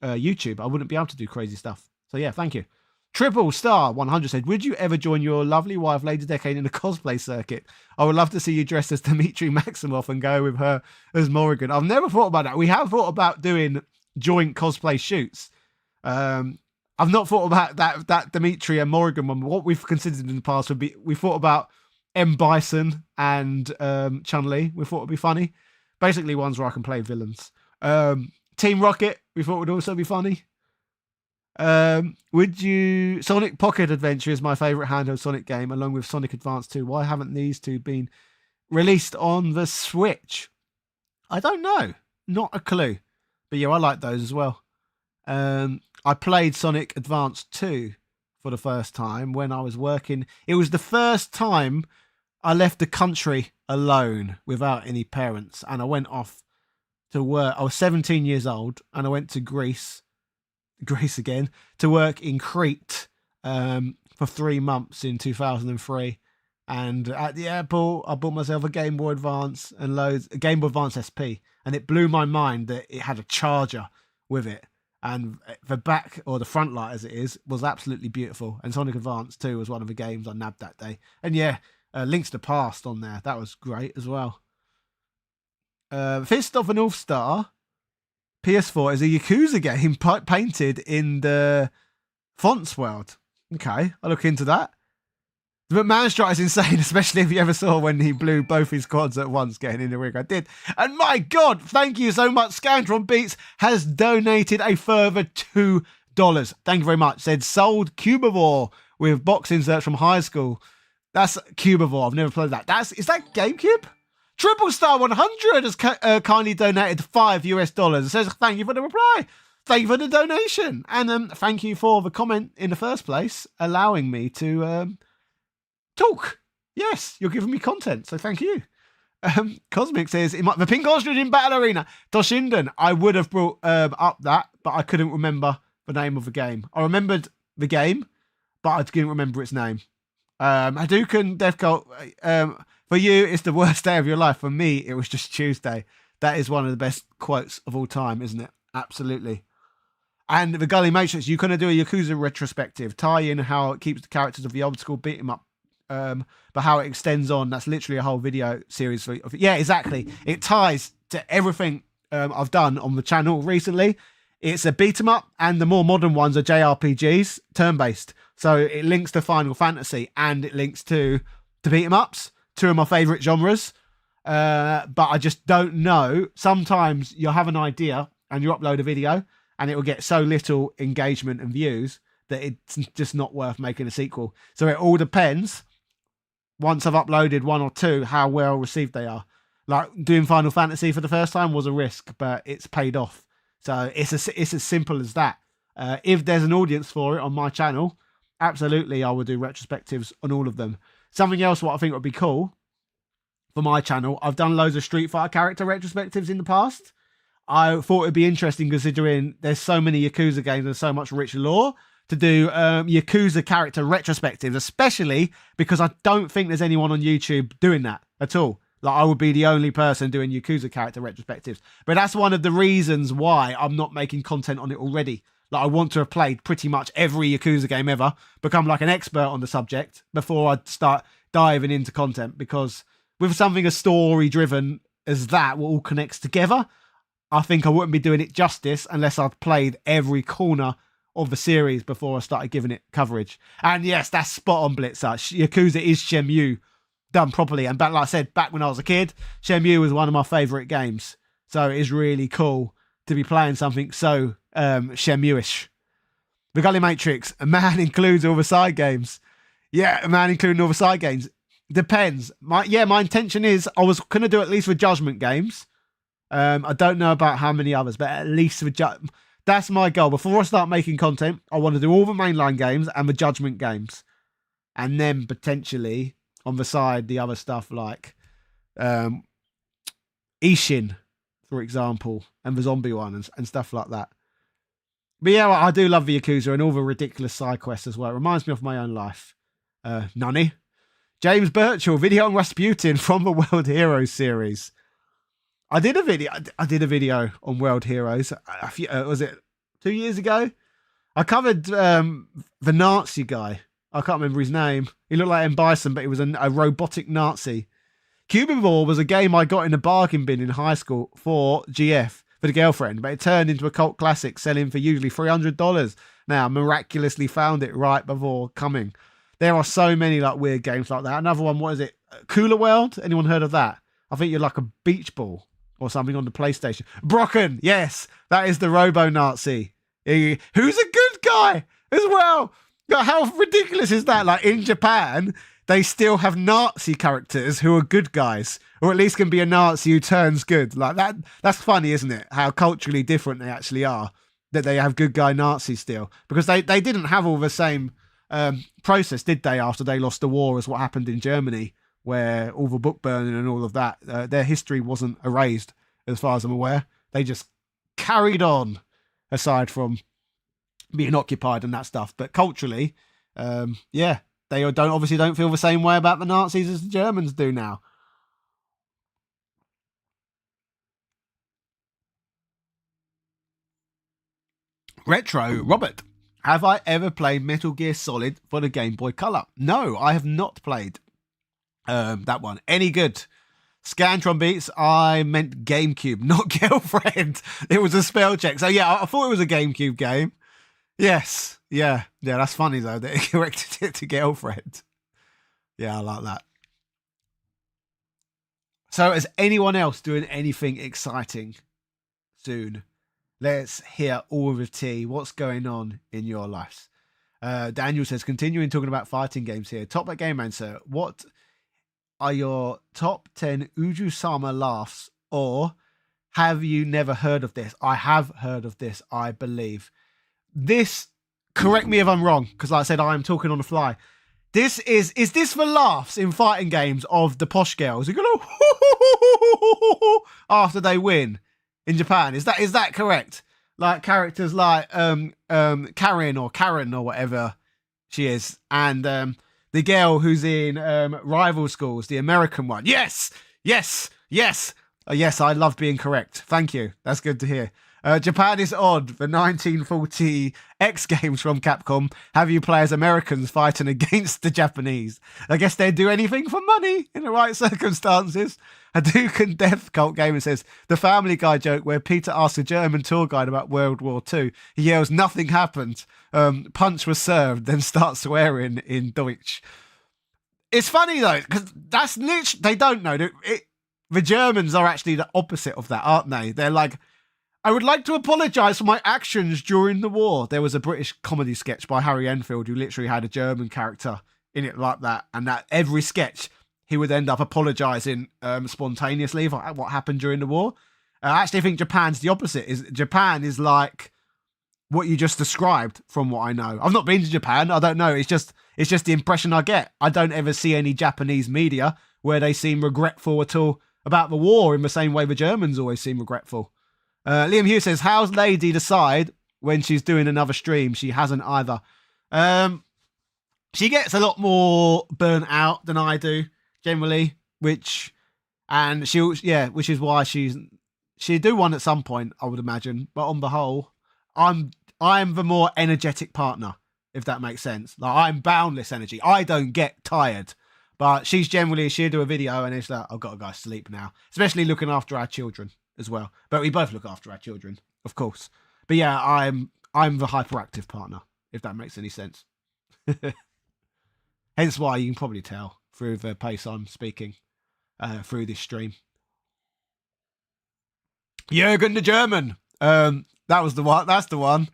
YouTube, I wouldn't be able to do crazy stuff. So yeah, thank you. Triple Star 100 said, would you ever join your lovely wife Lady Decade in the cosplay circuit? I would love to see you dressed as Dmitry Maximoff and go with her as Morrigan. I've never thought about that. We have thought about doing joint cosplay shoots. I've not thought about that Dmitry and Morrigan one. What we've considered in the past would be, we thought about M. Bison and Chun-Li. We thought it would be funny. Basically ones where I can play villains. Team Rocket, we thought would also be funny. Would you... Sonic Pocket Adventure is my favourite handheld Sonic game, along with Sonic Advance 2. Why haven't these two been released on the Switch? I don't know. Not a clue. But yeah, I like those as well. I played Sonic Advance 2 for the first time when I was working. It was the first time I left the country alone without any parents, and I went off to work. I was 17 years old, and I went to Greece again, to work in Crete for 3 months in 2003. And at the airport, I bought myself a Game Boy Advance and a Game Boy Advance SP, and it blew my mind that it had a charger with it. And the back, or the front light as it is, was absolutely beautiful. And Sonic Advance 2 was one of the games I nabbed that day. And yeah, Links to the Past on there. That was great as well. Fist of the North Star PS4 is a Yakuza game painted in the Fonts world. Okay, I'll look into that. The McMahon strike is insane, especially if you ever saw when he blew both his quads at once getting in the ring. I did. And my God, thank you so much. Scantron Beats has donated a further $2. Thank you very much. Said sold Cubivore with box inserts from high school. That's Cubivore. I've never played that. Is that GameCube? Triple Star 100 has kindly donated $5. It says thank you for the reply. Thank you for the donation. And thank you for the comment in the first place, allowing me to talk. Yes, you're giving me content, so thank you. Cosmic says, the Pink Ostrich in Battle Arena, Toshinden. I would have brought up that, but I couldn't remember the name of the game. I remembered the game, but I didn't remember its name. Hadouken, Death Cult, For you, it's the worst day of your life. For me, it was just Tuesday. That is one of the best quotes of all time, isn't it? Absolutely. And the Gully Matrix, you kind of do a Yakuza retrospective, tie in how it keeps the characters of the old school beat 'em up, but how it extends on. That's literally a whole video series. Yeah, exactly. It ties to everything I've done on the channel recently. It's a beat 'em up, and the more modern ones are JRPGs, turn-based. So it links to Final Fantasy, and it links to beat 'em ups, two of my favourite genres. But I just don't know. Sometimes you'll have an idea and you upload a video and it will get so little engagement and views that it's just not worth making a sequel. So it all depends, once I've uploaded one or two, how well received they are. Like doing Final Fantasy for the first time was a risk, but it's paid off. So it's as simple as that. If there's an audience for it on my channel, absolutely I will do retrospectives on all of them. Something else what I think would be cool for my channel, I've done loads of Street Fighter character retrospectives in the past. I thought it'd be interesting, considering there's so many Yakuza games and so much rich lore, to do Yakuza character retrospectives, especially because I don't think there's anyone on YouTube doing that at all. Like, I would be the only person doing Yakuza character retrospectives. But that's one of the reasons why I'm not making content on it already. Like, I want to have played pretty much every Yakuza game ever, become like an expert on the subject before I start diving into content, because with something as story-driven as that, what all connects together, I think I wouldn't be doing it justice unless I'd played every corner of the series before I started giving it coverage. And yes, that's spot on, Blitzer. Yakuza is Shenmue done properly. And back, like I said, back when I was a kid, Shenmue was one of my favourite games. So it is really cool to be playing something so Shenmue-ish. The Gully Matrix, a man includes all the side games. Yeah, a man including all the side games. Depends. My intention is I was going to do at least for Judgment games. I don't know about how many others, but at least for that's my goal. Before I start making content, I want to do all the mainline games and the Judgment games. And then potentially on the side, the other stuff like Ishin, for example, and the zombie one and stuff like that. But yeah, I do love the Yakuza and all the ridiculous side quests as well. It reminds me of my own life. Nani? James Birchall, video on Rasputin from the World Heroes series. I did a video on World Heroes. Was it 2 years ago? I covered the Nazi guy. I can't remember his name. He looked like M. Bison, but he was a robotic Nazi. Cuban Ball was a game I got in a bargain bin in high school for GF, for the girlfriend, but it turned into a cult classic, selling for usually $300. Now, I miraculously found it right before coming. There are so many like weird games like that. Another one, what is it? Cooler World? Anyone heard of that? I think you're like a beach ball or something on the PlayStation. Brocken, yes, that is the Robo-Nazi. Who's a good guy as well. How ridiculous is that? Like, in Japan, they still have Nazi characters who are good guys, or at least can be a Nazi who turns good. Like that. That's funny, isn't it? How culturally different they actually are, that they have good guy Nazis still. Because they didn't have all the same process, did they, after they lost the war, as what happened in Germany, where all the book burning and all of that, their history wasn't erased, as far as I'm aware. They just carried on, aside from being occupied and that stuff. But culturally, yeah, they obviously don't feel the same way about the Nazis as the Germans do now. Retro Robert, have I ever played Metal Gear Solid for the Game Boy Color? No, I have not played that one. Any good? Scantron Beats, I meant GameCube, not girlfriend. It was a spell check. So yeah, I thought it was a GameCube game. Yes. Yeah, that's funny though, that it corrected it to girlfriend. Yeah, I like that. So is anyone else doing anything exciting soon? Let's hear all of the tea. What's going on in your lives? Daniel says, continuing talking about fighting games here. Top at Game Answer, what are your top 10 Uju-sama laughs, or have you never heard of this? I have heard of this, I believe. This, correct me if I'm wrong, because like I said, I am talking on the fly. Is this for laughs in fighting games of the posh girls who go after they win in Japan? Is that correct? Like characters like Karen or whatever she is, and the girl who's in Rival Schools, the American one. Yes, yes, yes. Yes, I love being correct. Thank you. That's good to hear. Japan is odd. The 1940 X Games from Capcom have you play as Americans fighting against the Japanese. I guess they'd do anything for money in the right circumstances. Hadouken Death Cult Gamer says, the Family Guy joke where Peter asks a German tour guide about World War II. He yells, nothing happened. Punch was served, then starts swearing in Deutsch. It's funny though, because that's literally, they don't know. The Germans are actually the opposite of that, aren't they? They're like, I would like to apologise for my actions during the war. There was a British comedy sketch by Harry Enfield who literally had a German character in it like that. And that every sketch, he would end up apologising spontaneously for what happened during the war. I actually think Japan's the opposite. Japan is like what you just described from what I know. I've not been to Japan. I don't know. It's just the impression I get. I don't ever see any Japanese media where they seem regretful at all about the war in the same way the Germans always seem regretful. Liam Hughes says, how's Lady decide when she's doing another stream? She hasn't either. She gets a lot more burnt out than I do generally, which is why she'd do one at some point, I would imagine. But on the whole, I'm the more energetic partner, if that makes sense. Like, I'm boundless energy. I don't get tired. But she'll do a video and it's like, I've got to go to sleep now. Especially looking after our children as well. But we both look after our children, of course. But yeah, I'm the hyperactive partner, if that makes any sense. Hence why you can probably tell through the pace I'm speaking through this stream. Jürgen the German. That was the one. That's the one.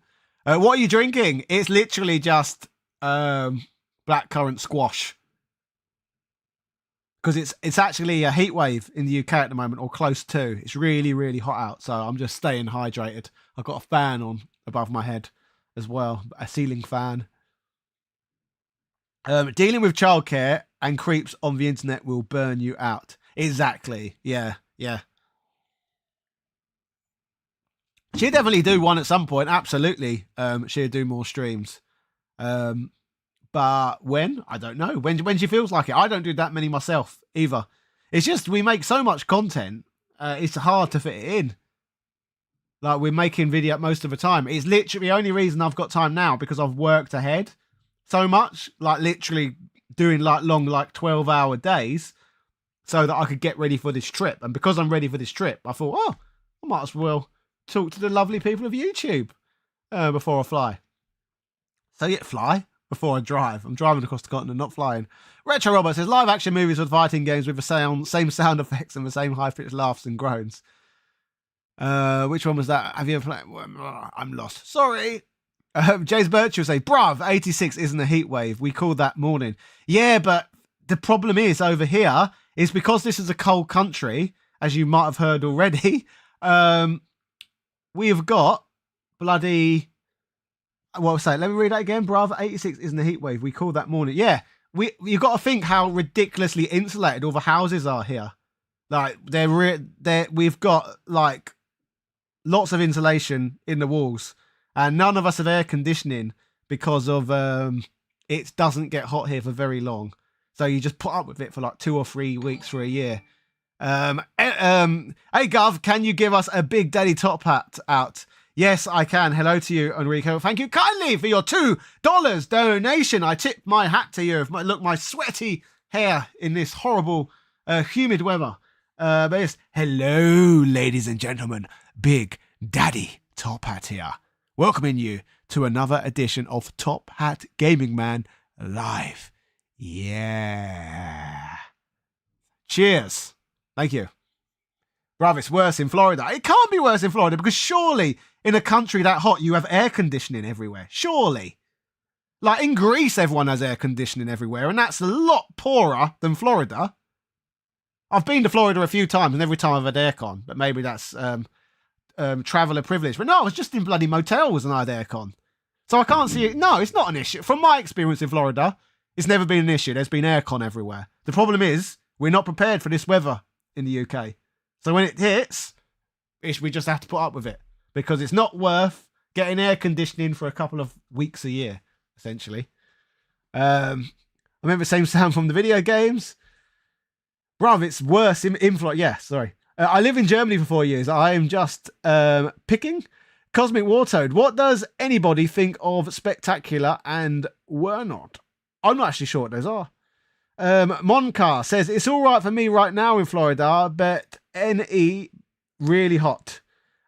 What are you drinking? It's literally just blackcurrant squash. Because it's actually a heat wave in the UK at the moment, or close to. It's really, really hot out, so I'm just staying hydrated. I've got a fan on above my head as well, a ceiling fan. Dealing with childcare and creeps on the internet will burn you out. Exactly. Yeah. She'll definitely do one at some point. Absolutely. She'll do more streams. But when? I don't know. When she feels like it. I don't do that many myself either. It's just we make so much content. It's hard to fit it in. Like, we're making video most of the time. It's literally the only reason I've got time now because I've worked ahead so much. Like, literally doing like long, like 12-hour days so that I could get ready for this trip. And because I'm ready for this trip, I thought, I might as well talk to the lovely people of YouTube before I fly. So yeah, fly before I drive. I'm driving across the continent, not flying. Retro Robot says, live action movies with fighting games with the same sound effects and the same high-pitched laughs and groans. Which one was that? Have you ever played? I'm lost. Sorry. James Birch will say, bruv, 86 isn't a heat wave. We call that morning. Yeah, but the problem is over here is because this is a cold country, as you might have heard already, we have got bloody... Well, say, let me read that again. Bravo 86 isn't a heat wave. We call that morning. Yeah, you've got to think how ridiculously insulated all the houses are here. Like, we've got like lots of insulation in the walls, and none of us have air conditioning because of it doesn't get hot here for very long. So you just put up with it for like 2 or 3 weeks for a year. Hey Gov, can you give us a Big Daddy top hat out? Yes, I can. Hello to you, Enrico. Thank you kindly for your $2 donation. I tip my hat to you. Look, my sweaty hair in this horrible, humid weather. But yes, hello, ladies and gentlemen. Big Daddy Top Hat here. Welcoming you to another edition of Top Hat Gaming Man Live. Yeah. Cheers. Thank you. Bruv, it's worse in Florida. It can't be worse in Florida because surely in a country that hot, you have air conditioning everywhere. Surely. Like in Greece, everyone has air conditioning everywhere, and that's a lot poorer than Florida. I've been to Florida a few times, and every time I've had aircon, but maybe that's traveller privilege. But no, I was just in bloody motels and I had aircon. So I can't see it. No, it's not an issue. From my experience in Florida, it's never been an issue. There's been aircon everywhere. The problem is, we're not prepared for this weather in the UK. So when it hits, we just have to put up with it because it's not worth getting air conditioning for a couple of weeks a year, essentially. I I remember the same sound from the video games. Bruv, it's worse in Florida. Yeah, sorry. I live in Germany for 4 years. I am just picking. Cosmic Wartoad, what does anybody think of Spectacular and Were Not? I'm not actually sure what those are. Moncar says, it's all right for me right now in Florida, but NE really hot.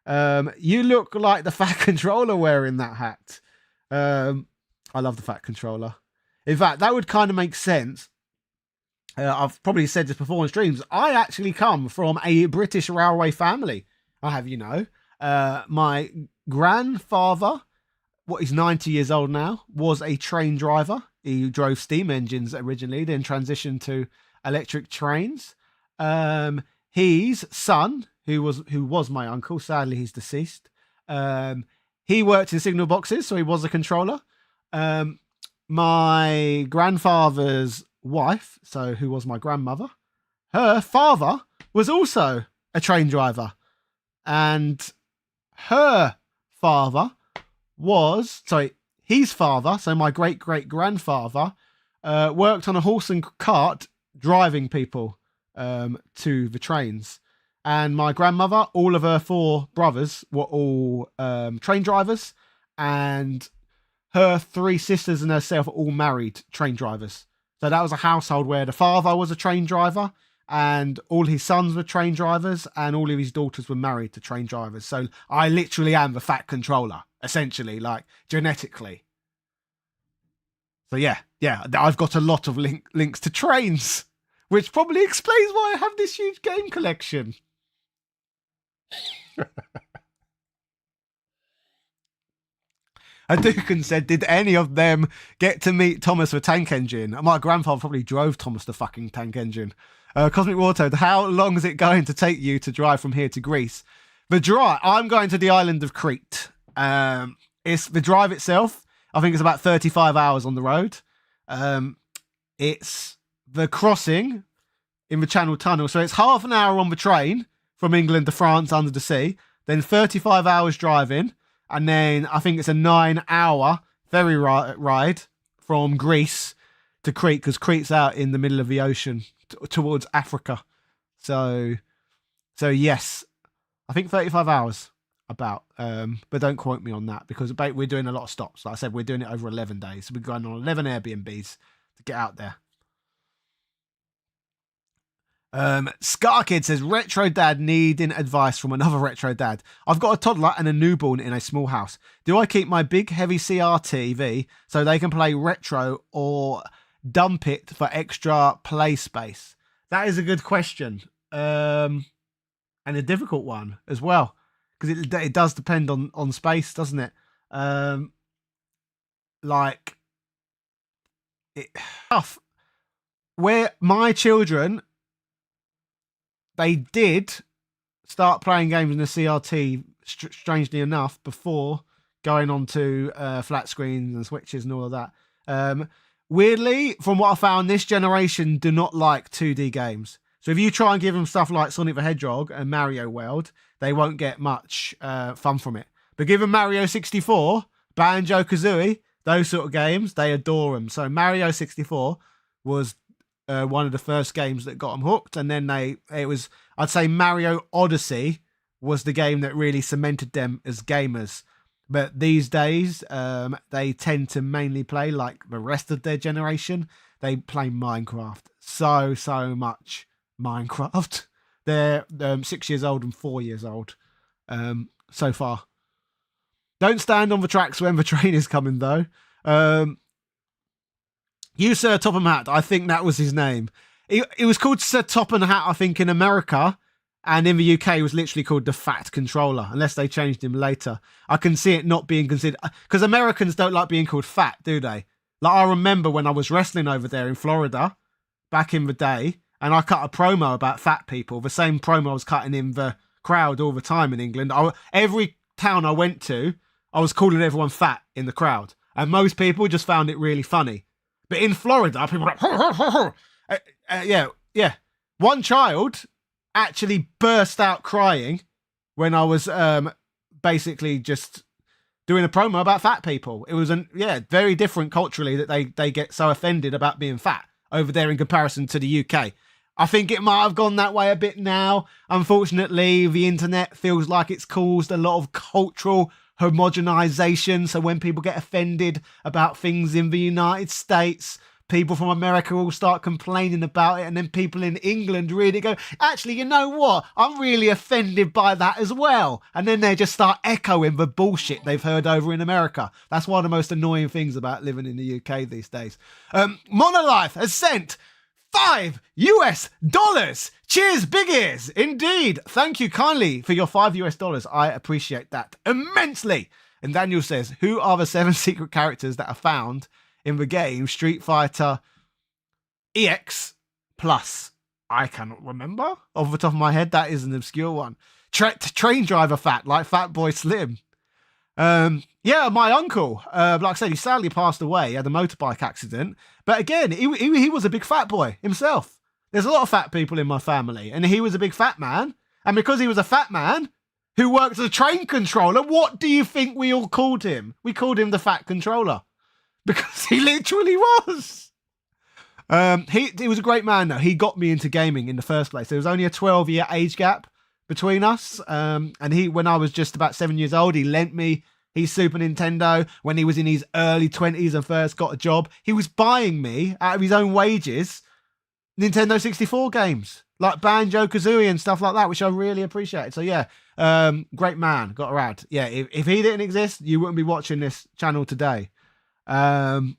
You look like the Fat Controller wearing that hat. I love the Fat Controller. In fact, that would kind of make sense. I've probably said this before on streams. I actually come from a British railway family. I have, my grandfather, he's 90 years old now, was a train driver. He drove steam engines originally, then transitioned to electric trains. His son, who was my uncle, sadly he's deceased. He worked in signal boxes, so he was a controller. My grandfather's wife, so who was my grandmother, her father was also a train driver, and his father, so my great-great-grandfather, worked on a horse and cart driving people to the trains. And my grandmother, all of her 4 brothers were all train drivers, and her 3 sisters and herself are all married train drivers. So that was a household where the father was a train driver, and all his sons were train drivers, and all of his daughters were married to train drivers. So I literally am the Fat Controller, essentially, like genetically. So yeah, I've got a lot of links to trains, which probably explains why I have this huge game collection. Hadouken said, did any of them get to meet Thomas the Tank Engine? My grandfather probably drove Thomas the fucking Tank Engine. Cosmic Wartoad, how long is it going to take you to drive from here to Greece? I'm going to the island of Crete. It's the drive itself, I think it's about 35 hours on the road. It's the crossing in the Channel Tunnel. So it's half an hour on the train from England to France under the sea, then 35 hours driving, and then I think it's a 9-hour ferry ride from Greece to Crete, because Crete's out in the middle of the ocean towards Africa. So yes, I think 35 hours about, but don't quote me on that, because we're doing a lot of stops. Like I said, we're doing it over 11 days. So we're going on 11 Airbnbs to get out there. Scar Kid says, retro dad needing advice from another retro dad. I've got a toddler and a newborn in a small house. Do I keep my big heavy CRTV so they can play retro, or dump it for extra play space? That is a good question, and a difficult one as well, because it does depend on space, doesn't it? Where my children, they did start playing games in the CRT, strangely enough, before going on to flat screens and switches and all of that. Weirdly, from what I found, this generation do not like 2D games. So if you try and give them stuff like Sonic the Hedgehog and Mario World, they won't get much fun from it. But give them Mario 64, Banjo-Kazooie, those sort of games, they adore them. So Mario 64 was one of the first games that got them hooked, and then I'd say Mario Odyssey was the game that really cemented them as gamers. But these days, they tend to mainly play, like the rest of their generation, they play Minecraft. So much Minecraft. They're 6 years old and 4 years old so far. Don't stand on the tracks when the train is coming, though. You, Sir Topham Hatt, I think that was his name. It was called Sir Topham Hatt, I think, in America. And in the UK, it was literally called the Fat Controller, unless they changed him later. I can see it not being considered, because Americans don't like being called fat, do they? Like, I remember when I was wrestling over there in Florida, back in the day, and I cut a promo about fat people, the same promo I was cutting in the crowd all the time in England. Every town I went to, I was calling everyone fat in the crowd. And most people just found it really funny. But in Florida, people were like, yeah. One child actually burst out crying when I was basically just doing a promo about fat people. It was very different culturally that they get so offended about being fat. over there in comparison to the UK. I think it might have gone that way a bit now. Unfortunately, the internet feels like it's caused a lot of cultural homogenization. So when people get offended about things in the United States, people from America will start complaining about it. And then people in England really go, actually, you know what? I'm really offended by that as well. And then they just start echoing the bullshit they've heard over in America. That's one of the most annoying things about living in the UK these days. Monolife has sent $5. Cheers, big ears. Indeed. Thank you kindly for your $5. I appreciate that immensely. And Daniel says, who are the 7 secret characters that are found in the game Street Fighter EX Plus? I cannot remember off the top of my head. That is an obscure one. Train driver fat, like Fat Boy Slim. Yeah, my uncle, like I said, he sadly passed away. He had a motorbike accident. But again, he was a big fat boy himself. There's a lot of fat people in my family, and he was a big fat man. And because he was a fat man who worked as a train controller, what do you think we all called him? We called him the Fat Controller. Because he literally was. He was a great man, though. He got me into gaming in the first place. There was only a 12-year age gap between us. And when I was just about 7 years old, he lent me his Super Nintendo. When he was in his early 20s and first got a job, he was buying me, out of his own wages, Nintendo 64 games. Like Banjo-Kazooie and stuff like that, which I really appreciated. So yeah, great man, got around. Yeah, if he didn't exist, you wouldn't be watching this channel today. I'm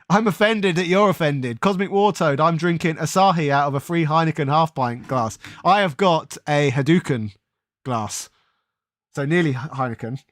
offended that you're offended. Cosmic Wartoad, I'm drinking Asahi out of a free Heineken half-pint glass. I have got a Hadouken glass. So nearly Heineken.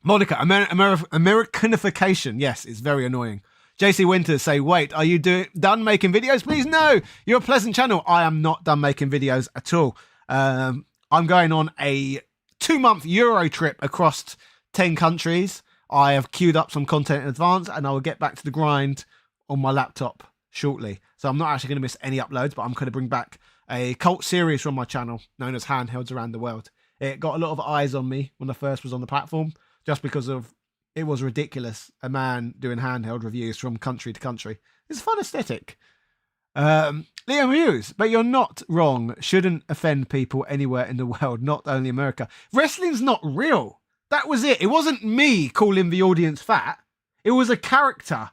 Monica, Americanification. Yes, it's very annoying. JC Winters say, wait, are you done making videos? Please, no. You're a pleasant channel. I am not done making videos at all. I'm going on a 2-month Euro trip across 10 countries. I have queued up some content in advance, and I will get back to the grind on my laptop shortly. So I'm not actually going to miss any uploads, but I'm going to bring back a cult series from my channel known as Handhelds Around the World. It got a lot of eyes on me when I first was on the platform, just because of it was ridiculous. A man doing handheld reviews from country to country. It's a fun aesthetic. Liam Hughes, but you're not wrong. Shouldn't offend people anywhere in the world, not only America. Wrestling's not real. That was it. It wasn't me calling the audience fat. It was a character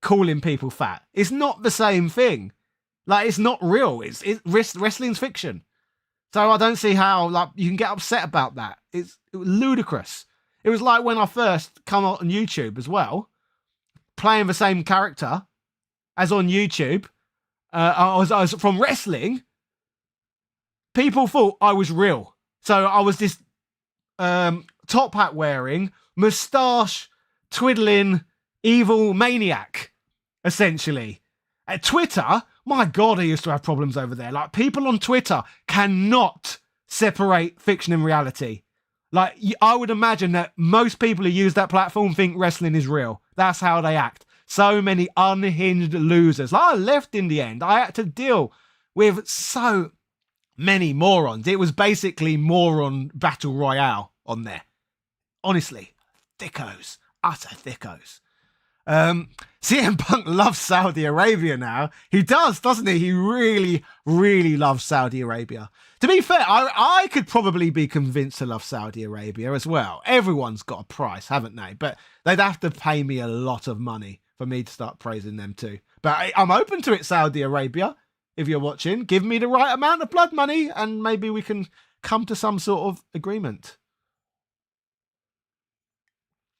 calling people fat. It's not the same thing. Like, it's not real. Wrestling's fiction. So I don't see how you can get upset about that. It was ludicrous. It was like when I first come out on YouTube as well, playing the same character as on YouTube. I was from wrestling. People thought I was real. So I was this top hat wearing, moustache twiddling, evil maniac, essentially. At Twitter, my God, I used to have problems over there. Like, people on Twitter cannot separate fiction and reality. Like, I would imagine that most people who use that platform think wrestling is real. That's how they act. So many unhinged losers. Like, I left in the end. I had to deal with so many morons. It was basically moron battle royale on there. Honestly, thickos. Utter thickos. CM Punk loves Saudi Arabia now. He does, doesn't he? He really, really loves Saudi Arabia. To be fair, I could probably be convinced to love Saudi Arabia as well. Everyone's got a price, haven't they? But they'd have to pay me a lot of money for me to start praising them too. But I'm open to it, Saudi Arabia. If you're watching, give me the right amount of blood money and maybe we can come to some sort of agreement.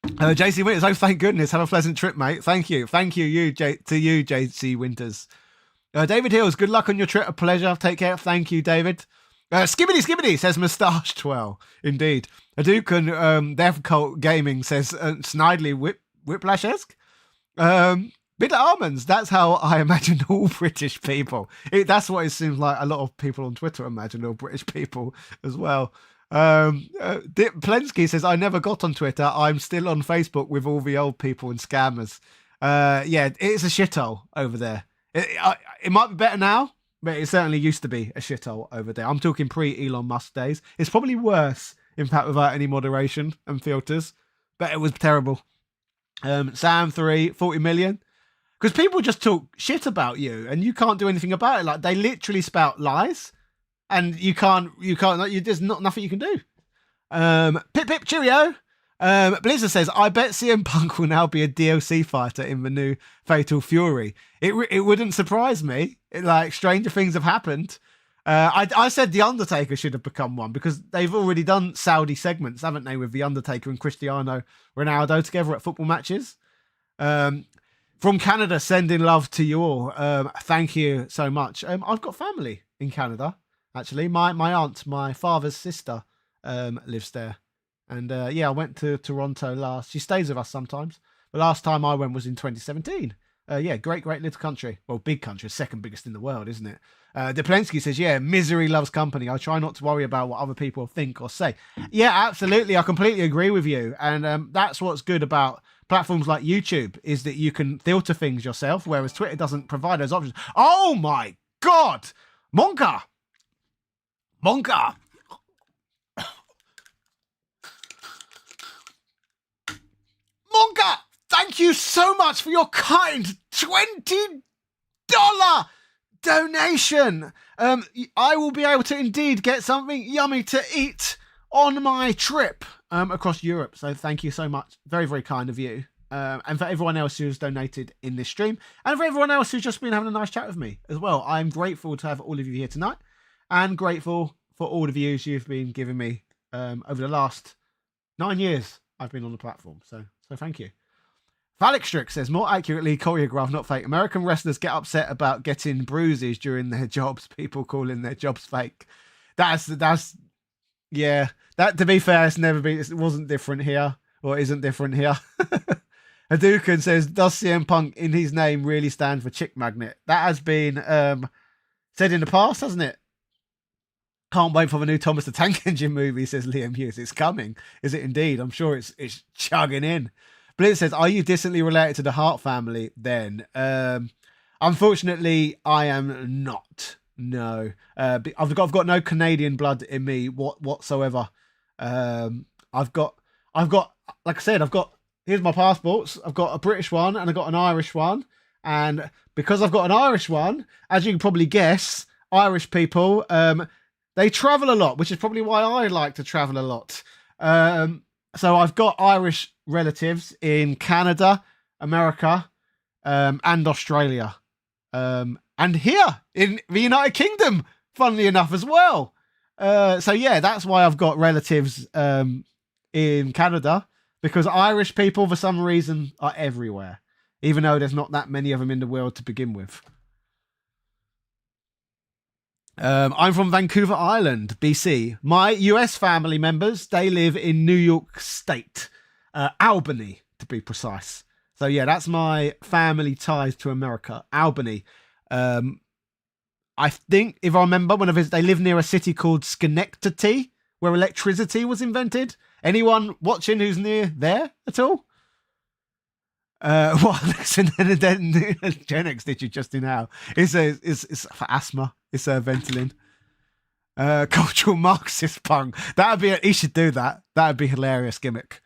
JC Winters, oh, thank goodness. Have a pleasant trip, mate. Thank you. Thank you, JC Winters. David Hills, good luck on your trip. A pleasure. Take care. Thank you, David. Skibbity says Moustache Twirl. Indeed. Hadouken, Death Cult Gaming says Snidely Whiplash-esque. Bitter Almonds, that's how I imagine all British people. That's what it seems like a lot of people on Twitter imagine all British people as well. Plensky says, I never got on Twitter. I'm still on Facebook with all the old people and scammers. Yeah, it's a shithole over there. It might be better now, but it certainly used to be a shithole over there. I'm talking pre-Elon Musk days. It's probably worse, in fact, without any moderation and filters, but it was terrible. Sam 3, 40 million. Because people just talk shit about you and you can't do anything about it. Like, they literally spout lies and there's nothing you can do. Pip cheerio. Blizzard says, I bet CM Punk will now be a DLC fighter in the new Fatal Fury. It wouldn't surprise me. Stranger things have happened. I said The Undertaker should have become one because they've already done Saudi segments, haven't they, with The Undertaker and Cristiano Ronaldo together at football matches. From Canada, sending love to you all. Thank you so much. I've got family in Canada, actually. My aunt, my father's sister, lives there. And I went to Toronto last. She stays with us sometimes. The last time I went was in 2017. Great little country. Well, big country, second biggest in the world, isn't it? Deplensky says, misery loves company. I try not to worry about what other people think or say. Yeah, absolutely. I completely agree with you. And that's what's good about platforms like YouTube, is that you can filter things yourself, whereas Twitter doesn't provide those options. Oh my God! Monka! Monka, thank you so much for your kind $20 donation. I will be able to indeed get something yummy to eat on my trip across Europe. So thank you so much. Very, very kind of you. And for everyone else who's donated in this stream, and for everyone else who's just been having a nice chat with me as well. I'm grateful to have all of you here tonight, and grateful for all the views you've been giving me over the last 9 years I've been on the platform. So thank you. Phallic Strick says, more accurately, choreographed, not fake. American wrestlers get upset about getting bruises during their jobs. People calling their jobs fake. That's yeah. That, to be fair, it wasn't different here, or isn't different here. Hadouken says, does CM Punk in his name really stand for chick magnet? That has been said in the past, hasn't it? Can't wait for the new Thomas the Tank Engine movie, says Liam Hughes. It's coming. Is it indeed? I'm sure it's chugging in. Blitz says, are you distantly related to the Hart family then? Unfortunately, I am not. No. I've got no Canadian blood in me whatsoever. I've got, like I said, here's my passports. I've got a British one and I've got an Irish one. And because I've got an Irish one, as you can probably guess, Irish people, they travel a lot, which is probably why I like to travel a lot. So I've got Irish relatives in Canada, America, and Australia. And here in the United Kingdom, funnily enough, as well. That's why I've got relatives in Canada, because Irish people, for some reason, are everywhere, even though there's not that many of them in the world to begin with. I'm from Vancouver Island, BC. My US family members, they live in New York State, Albany, to be precise. So yeah, that's my family ties to America, Albany. I think, if I remember, when I visited, they live near a city called Schenectady, where electricity was invented. Anyone watching who's near there at all? What Gen X did you just in now? It's for asthma. It's Ventolin. Cultural Marxist punk. He should do that. That'd be a hilarious gimmick.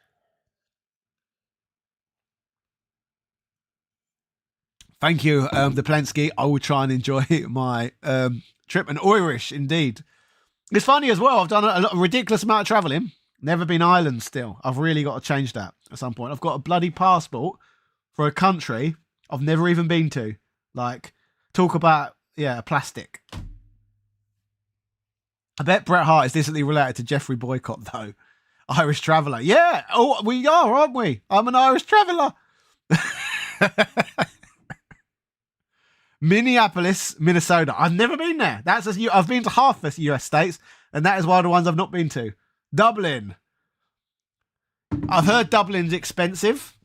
Thank you, Deplensky. I will try and enjoy my trip. And Irish, indeed. It's funny as well. I've done a ridiculous amount of travelling. Never been Ireland still. I've really got to change that at some point. I've got a bloody passport for a country I've never even been to. Like, talk about, plastic. I bet Bret Hart is distantly related to Jeffrey Boycott, though. Irish traveller. Yeah. Oh, we are, aren't we? I'm an Irish traveller. Minneapolis, Minnesota. I've never been there. I've been to half the US states, and that is one of the ones I've not been to. Dublin. I've heard Dublin's expensive,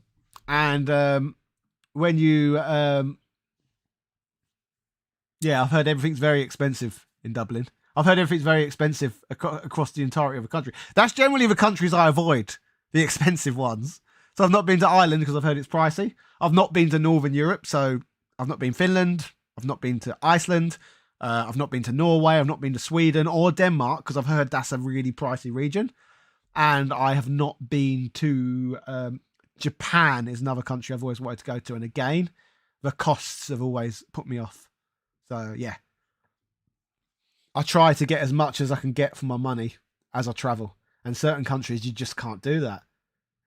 and when you, I've heard everything's very expensive in Dublin. I've heard everything's very expensive across the entirety of the country. That's generally the countries I avoid, the expensive ones. So I've not been to Ireland because I've heard it's pricey. I've not been to Northern Europe, so I've not been Finland. I've not been to Iceland. I've not been to Norway. I've not been to Sweden or Denmark because I've heard that's a really pricey region. And I have not been to Japan is another country I've always wanted to go to. And again, the costs have always put me off. So yeah, I try to get as much as I can get for my money as I travel, and certain countries you just can't do that.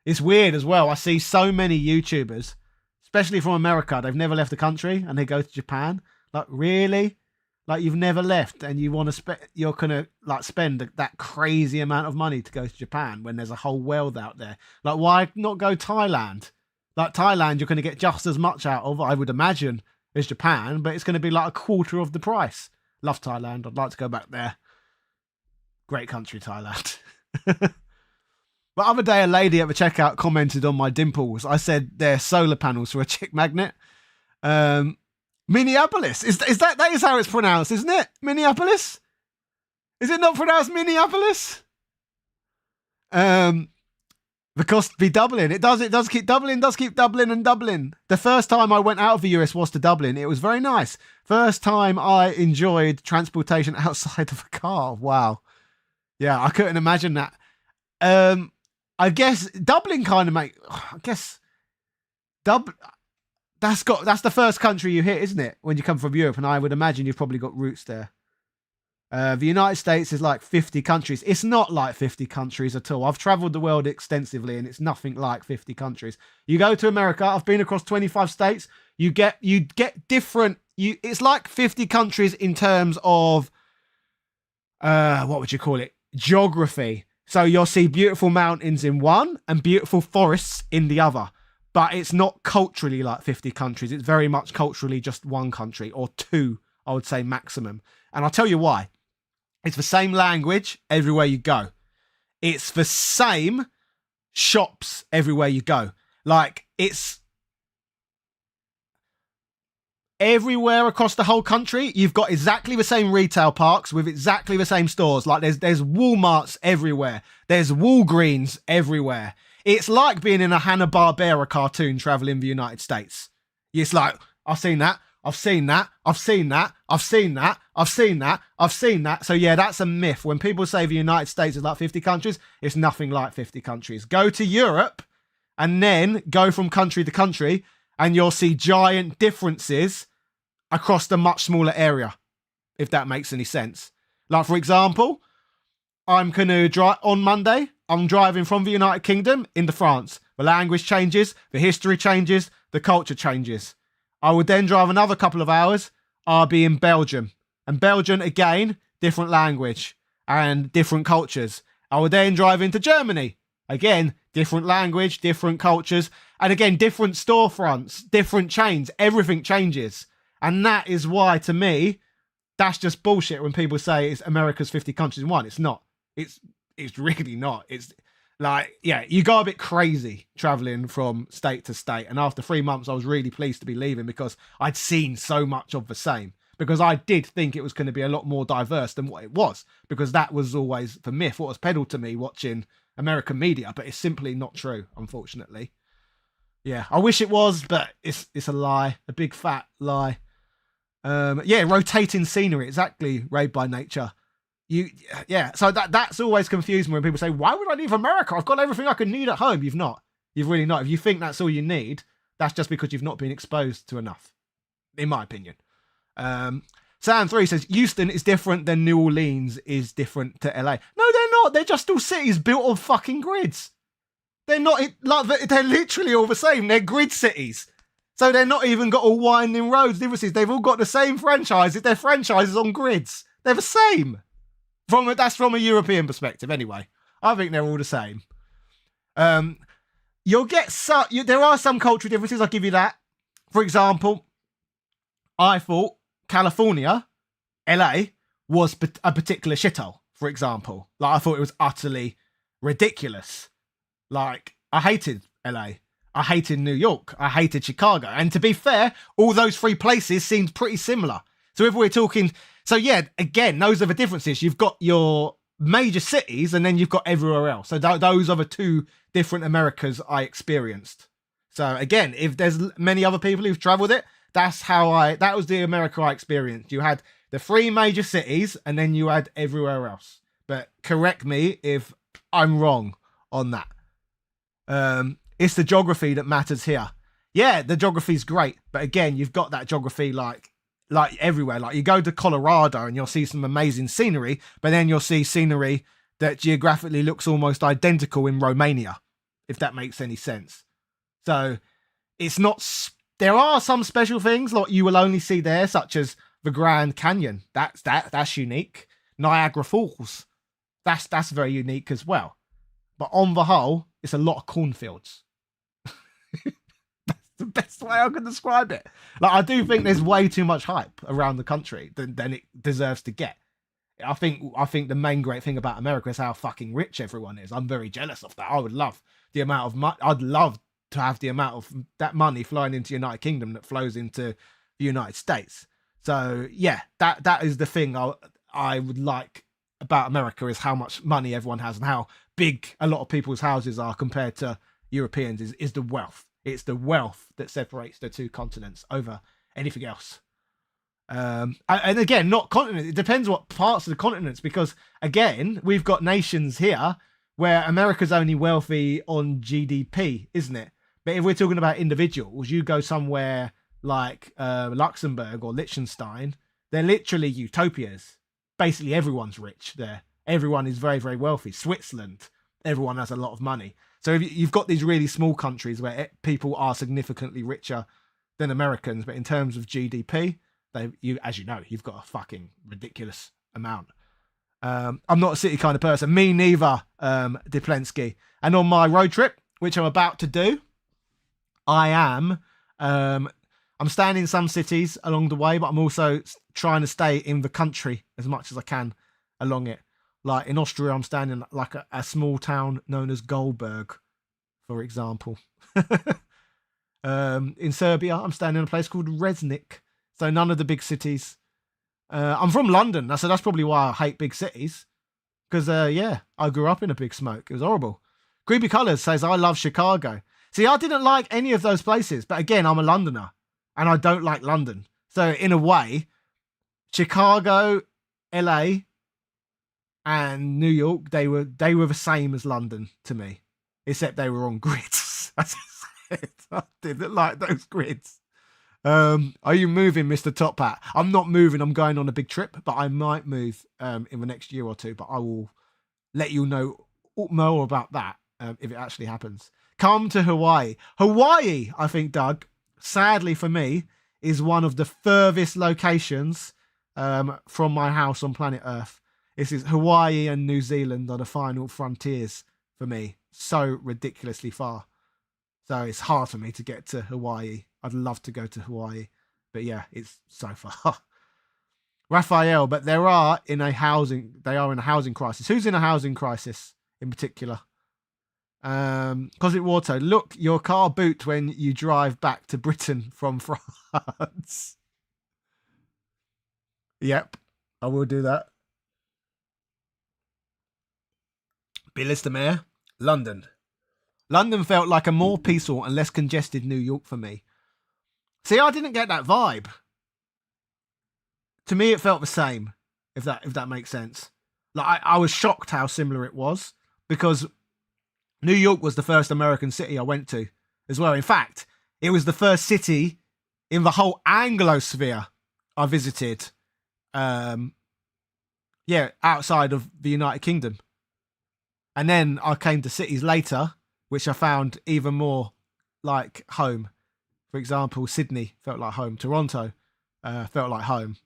It's weird as well. I see so many YouTubers, especially from America, they've never left the country and they go to Japan. Like, really? Like, you've never left and you want to spend, you're going to like spend that crazy amount of money to go to Japan when there's a whole world out there. Like, why not go Thailand? Like, Thailand, you're going to get just as much out of, I would imagine, as Japan, but it's going to be like a quarter of the price. Love Thailand. I'd like to go back there. Great country, Thailand. The other day, a lady at the checkout commented on my dimples. I said they're solar panels for a chick magnet. Minneapolis. Is that is how it's pronounced, isn't it? Minneapolis? Is it not pronounced Minneapolis? The cost be doubling. It does keep doubling and doubling. The first time I went out of the US was to Dublin. It was very nice. First time I enjoyed transportation outside of a car. Wow. Yeah, I couldn't imagine that. I guess Dublin kind of that's the first country you hit, isn't it? When you come from Europe, and I would imagine you've probably got roots there. The United States is like 50 countries. It's not like 50 countries at all. I've traveled the world extensively and it's nothing like 50 countries. You go to America, I've been across 25 states. You get different, it's like 50 countries in terms of, what would you call it? Geography. So you'll see beautiful mountains in one and beautiful forests in the other. But it's not culturally like 50 countries. It's very much culturally just one country or two, I would say maximum. And I'll tell you why. It's the same language everywhere you go. It's the same shops everywhere you go. Like, it's everywhere across the whole country, you've got exactly the same retail parks with exactly the same stores. Like, there's Walmarts everywhere. There's Walgreens everywhere. It's like being in a Hanna-Barbera cartoon traveling the United States. It's like, I've seen that. I've seen that. I've seen that. I've seen that. I've seen that. I've seen that. So yeah, that's a myth. When people say the United States is like 50 countries, it's nothing like 50 countries. Go to Europe and then go from country to country and you'll see giant differences across the much smaller area, if that makes any sense. Like, for example, I'm going to drive on Monday. I'm driving from the United Kingdom into France. The language changes, the history changes, the culture changes. I would then drive another couple of hours. I'll be in Belgium. And Belgium, again, different language and different cultures. I would then drive into Germany. Again, different language, different cultures. And again, different storefronts, different chains. Everything changes. And that is why, to me, that's just bullshit when people say it's America's 50 countries in one. It's not. It's really not. It's like, yeah, you go a bit crazy traveling from state to state. And after 3 months, I was really pleased to be leaving because I'd seen so much of the same. Because I did think it was going to be a lot more diverse than what it was. Because that was always the myth, what was peddled to me watching American media. But it's simply not true, unfortunately. Yeah, I wish it was, but it's a lie. A big fat lie. Yeah, rotating scenery, exactly, Raid by Nature. So that's always confused me when people say, why would I leave America? I've got everything I can need at home. You've not. You've really not. If you think that's all you need, that's just because you've not been exposed to enough, in my opinion. Sam3 says, Houston is different than New Orleans is different to LA. No, they're not. They're just all cities built on fucking grids. They're not, like, they're literally all the same. They're grid cities. So they're not even got all winding roads, differences. They've all got the same franchises. They're franchises on grids. They're the same. That's from a European perspective, anyway. I think they're all the same. You'll get there are some cultural differences. I'll give you that. For example, I thought California, LA, was a particular shithole. For example, like I thought it was utterly ridiculous. Like I hated LA. I hated New York. I hated Chicago. And to be fair, all those three places seemed pretty similar. So if we're talking, so yeah, again, those are the differences. You've got your major cities and then you've got everywhere else. So those are the two different Americas I experienced. So again, if there's many other people who've traveled it, that was the America I experienced. You had the three major cities and then you had everywhere else. But correct me if I'm wrong on that. It's the geography that matters here. Yeah, the geography's great, but again, you've got that geography like everywhere. Like you go to Colorado and you'll see some amazing scenery, but then you'll see scenery that geographically looks almost identical in Romania, if that makes any sense. So it's not. There are some special things like you will only see there, such as the Grand Canyon. That's unique. Niagara Falls. That's very unique as well. But on the whole, it's a lot of cornfields. The best way I can describe it. Like I do think there's way too much hype around the country than it deserves to get. I think the main great thing about America is how fucking rich everyone is. I'm very jealous of that. I would love the amount of money. I'd love to have the amount of that money flowing into the United Kingdom that flows into the United States. So yeah, that is the thing I would like about America is how much money everyone has and how big a lot of people's houses are compared to Europeans is the wealth. It's the wealth that separates the two continents over anything else. And again, not continent. It depends what parts of the continents, because again, we've got nations here where America's only wealthy on GDP, isn't it? But if we're talking about individuals, you go somewhere like Luxembourg or Liechtenstein, they're literally utopias. Basically, everyone's rich there. Everyone is very, very wealthy. Switzerland, everyone has a lot of money. So you've got these really small countries where people are significantly richer than Americans, but in terms of GDP, as you know, you've got a fucking ridiculous amount. I'm not a city kind of person. Me neither, Diplensky. And on my road trip, which I'm about to do, I'm staying in some cities along the way, but I'm also trying to stay in the country as much as I can along it. Like in Austria, I'm staying in like a small town known as Goldberg, for example. In Serbia, I'm staying in a place called Resnik. So none of the big cities. I'm from London, so that's probably why I hate big cities. Because, I grew up in a big smoke. It was horrible. Creepy Colours says, I love Chicago. See, I didn't like any of those places. But again, I'm a Londoner. And I don't like London. So in a way, Chicago, LA, and New York, they were the same as London to me. Except they were on grids. I didn't like those grids. Are you moving, Mr. Top Hat? I'm not moving. I'm going on a big trip, but I might move in the next year or two. But I will let you know more about that if it actually happens. Come to Hawaii. Hawaii, I think, Doug, sadly for me, is one of the furthest locations from my house on planet Earth. This is Hawaii and New Zealand are the final frontiers for me. So ridiculously far. So it's hard for me to get to Hawaii. I'd love to go to Hawaii, but yeah, it's so far. Raphael, but they are in a housing crisis. Who's in a housing crisis in particular? Cosmic Water, look your car boot when you drive back to Britain from France. Yep, I will do that. Billis the Mayor, London. London felt like a more peaceful and less congested New York for me. See, I didn't get that vibe. To me, it felt the same, if that makes sense. Like I was shocked how similar it was, because New York was the first American city I went to as well. In fact, it was the first city in the whole Anglosphere I visited. Outside of the United Kingdom. And then I came to cities later, which I found even more like home. For example, Sydney felt like home. Toronto felt like home.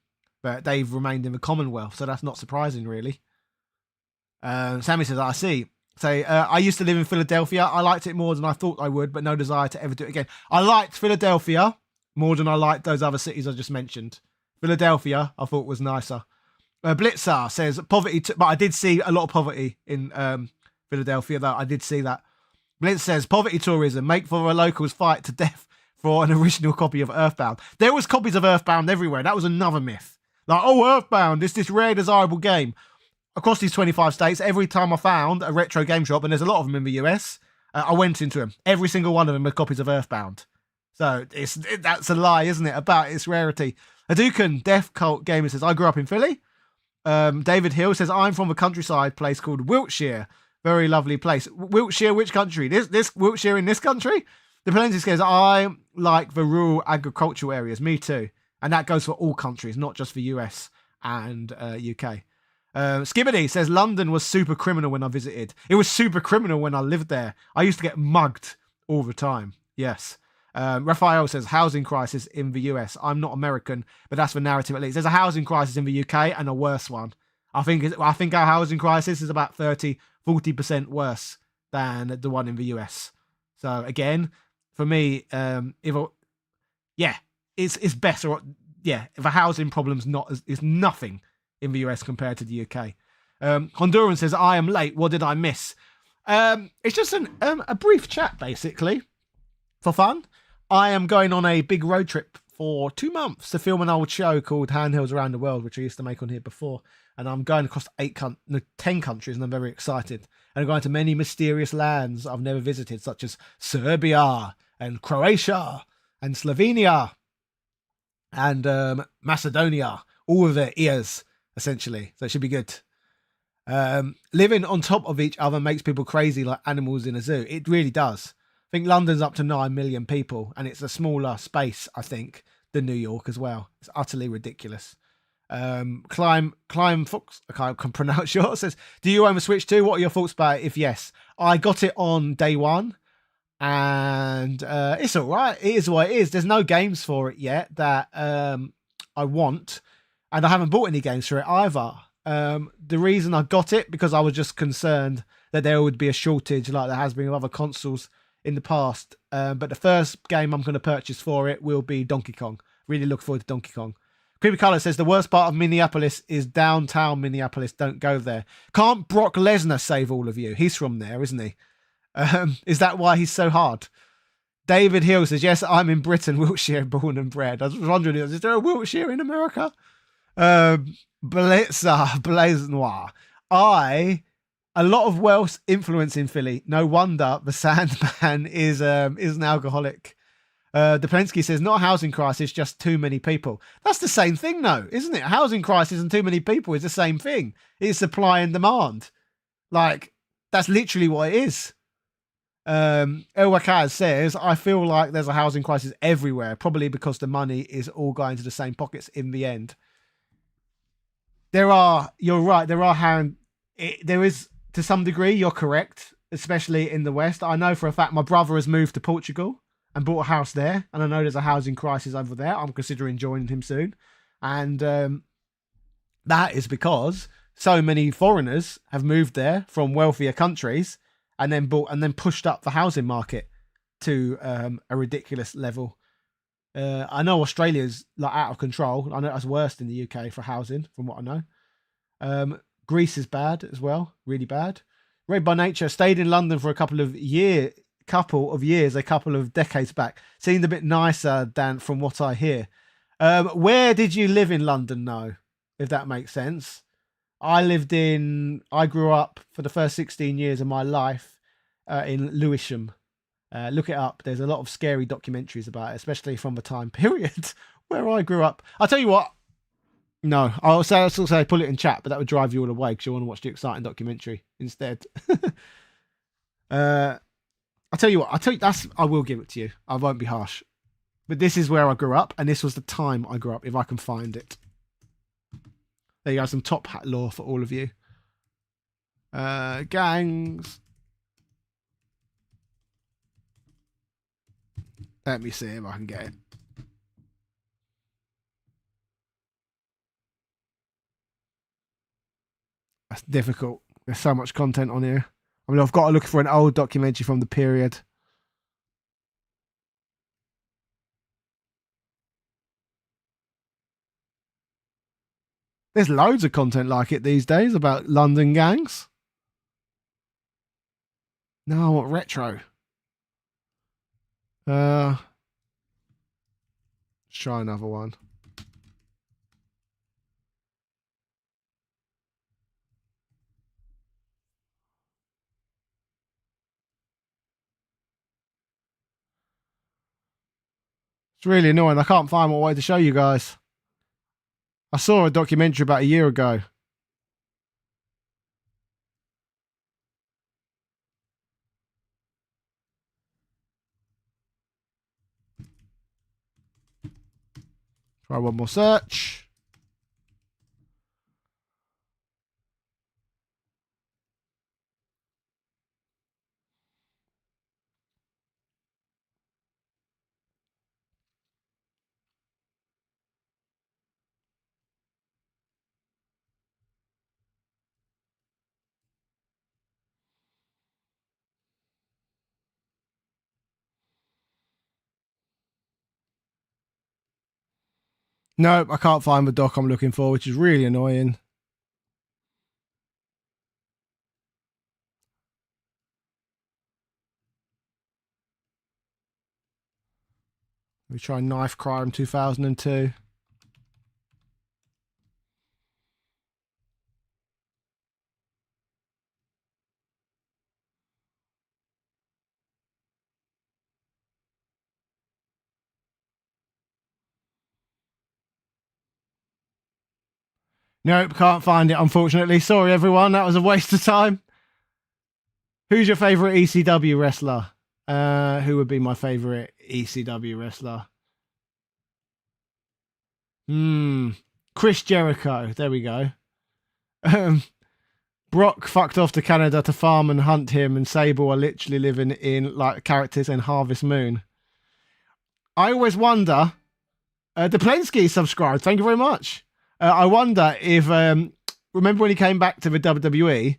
But they've remained in the Commonwealth, so that's not surprising, really. Sammy says, I see. I used to live in Philadelphia. I liked it more than I thought I would, but no desire to ever do it again. I liked Philadelphia more than I liked those other cities I just mentioned. Philadelphia, I thought, was nicer. Blitzer says, poverty, but I did see a lot of poverty in Philadelphia, though. I did see that. Blitz says, poverty tourism, make for a locals fight to death for an original copy of Earthbound. There was copies of Earthbound everywhere. That was another myth. Like, Earthbound, it's this rare, desirable game. Across these 25 states, every time I found a retro game shop, and there's a lot of them in the US, I went into them. Every single one of them had copies of Earthbound. So that's a lie, isn't it, about its rarity. Hadouken, Death Cult Gamer says, I grew up in Philly. David Hill says, I'm from a countryside place called Wiltshire. Very lovely place. Wiltshire, which country? This Wiltshire in this country? The Plenty says, I like the rural agricultural areas. Me too. And that goes for all countries, not just the US and UK. Skibbity says, London was super criminal when I visited. It was super criminal when I lived there. I used to get mugged all the time. Yes. Raphael says, housing crisis in the US. I'm not American, but that's the narrative at least. There's a housing crisis in the UK and a worse one. I think our housing crisis is about 40% worse than the one in the US. So again, for me, it's better. Yeah, if a housing problem's is nothing in the US compared to the UK. Honduran says, I am late. What did I miss? It's just a brief chat, basically, for fun. I am going on a big road trip for 2 months to film an old show called Handhelds Around the World, which I used to make on here before. And I'm going across 10 countries, and I'm very excited. And I'm going to many mysterious lands I've never visited, such as Serbia and Croatia and Slovenia and Macedonia. All of their ears, essentially. So it should be good. Living on top of each other makes people crazy like animals in a zoo. It really does. I think London's up to 9 million people, and it's a smaller space, I think, than New York as well. It's utterly ridiculous. Climb Fox, I can't pronounce yours, says, do you own the Switch too? What are your thoughts about it? If yes, I got it on day one, and it's all right. It is what it is. There's no games for it yet that I want, and I haven't bought any games for it either. The reason I got it, because I was just concerned that there would be a shortage like there has been with other consoles in the past. But the first game I'm going to purchase for it will be Donkey Kong. Really look forward to Donkey Kong. Creepy Color says, the worst part of Minneapolis is downtown Minneapolis. Don't go there. Can't Brock Lesnar save all of you? He's from there, isn't he? Is that why he's so hard? David Hill says, yes, I'm in Britain, Wiltshire, born and bred. I was wondering, is there a Wiltshire in America? Blaze Noir. A lot of Welsh influence in Philly. No wonder the Sandman is an alcoholic. Dupensky says, not a housing crisis, just too many people. That's the same thing, though, isn't it? A housing crisis and too many people is the same thing. It's supply and demand. Like, that's literally what it is. El Wakaz says, I feel like there's a housing crisis everywhere, probably because the money is all going to the same pockets in the end. You're right, there is, to some degree, you're correct, especially in the West. I know for a fact my brother has moved to Portugal and bought a house there, and I know there's a housing crisis over there. I'm considering joining him soon. And that is because so many foreigners have moved there from wealthier countries and then pushed up the housing market to a ridiculous level. I know Australia's like out of control. I know that's worse in the UK for housing, from what I know. Greece is bad as well, really bad. Red by Nature stayed in London for a couple of decades back. Seemed a bit nicer than from what I hear. Where did you live in London, though, if that makes sense? I grew up for the first 16 years of my life in Lewisham. Look it up. There's a lot of scary documentaries about it, especially from the time period where I grew up. I'll tell you what. No, I'll still say put it in chat, but that would drive you all away because you want to watch the exciting documentary instead. I'll tell you what. I will give it to you. I won't be harsh. But this is where I grew up, and this was the time I grew up, if I can find it. There you go, some top hat lore for all of you. Gangs. Let me see if I can get it. That's difficult. There's so much content on here. I mean, I've got to look for an old documentary from the period. There's loads of content like it these days about London gangs. No, I want retro. Let's try another one. It's really annoying. I can't find what way to show you guys. I saw a documentary about a year ago. Try one more search. Nope, I can't find the doc I'm looking for, which is really annoying. We try Knife Crime 2002. Nope, can't find it, unfortunately. Sorry, everyone. That was a waste of time. Who's your favourite ECW wrestler? Who would be my favourite ECW wrestler? Chris Jericho. There we go. Brock fucked off to Canada to farm and hunt him, and Sable are literally living in like characters in Harvest Moon. I always wonder. The Plansky subscribed. Thank you very much. I wonder if remember when he came back to the WWE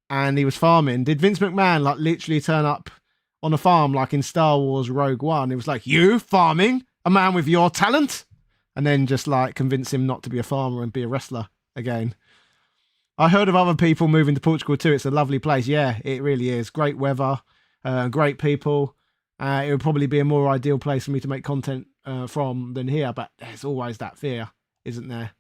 and he was farming, did Vince McMahon like literally turn up on a farm like in Star Wars Rogue One? It was like, you farming a man with your talent, and then just like convince him not to be a farmer and be a wrestler again. I heard of other people moving to Portugal too. It's a lovely place. Yeah, it really is. Great weather, great people. It would probably be a more ideal place for me to make content from than here, but there's always that fear, isn't there?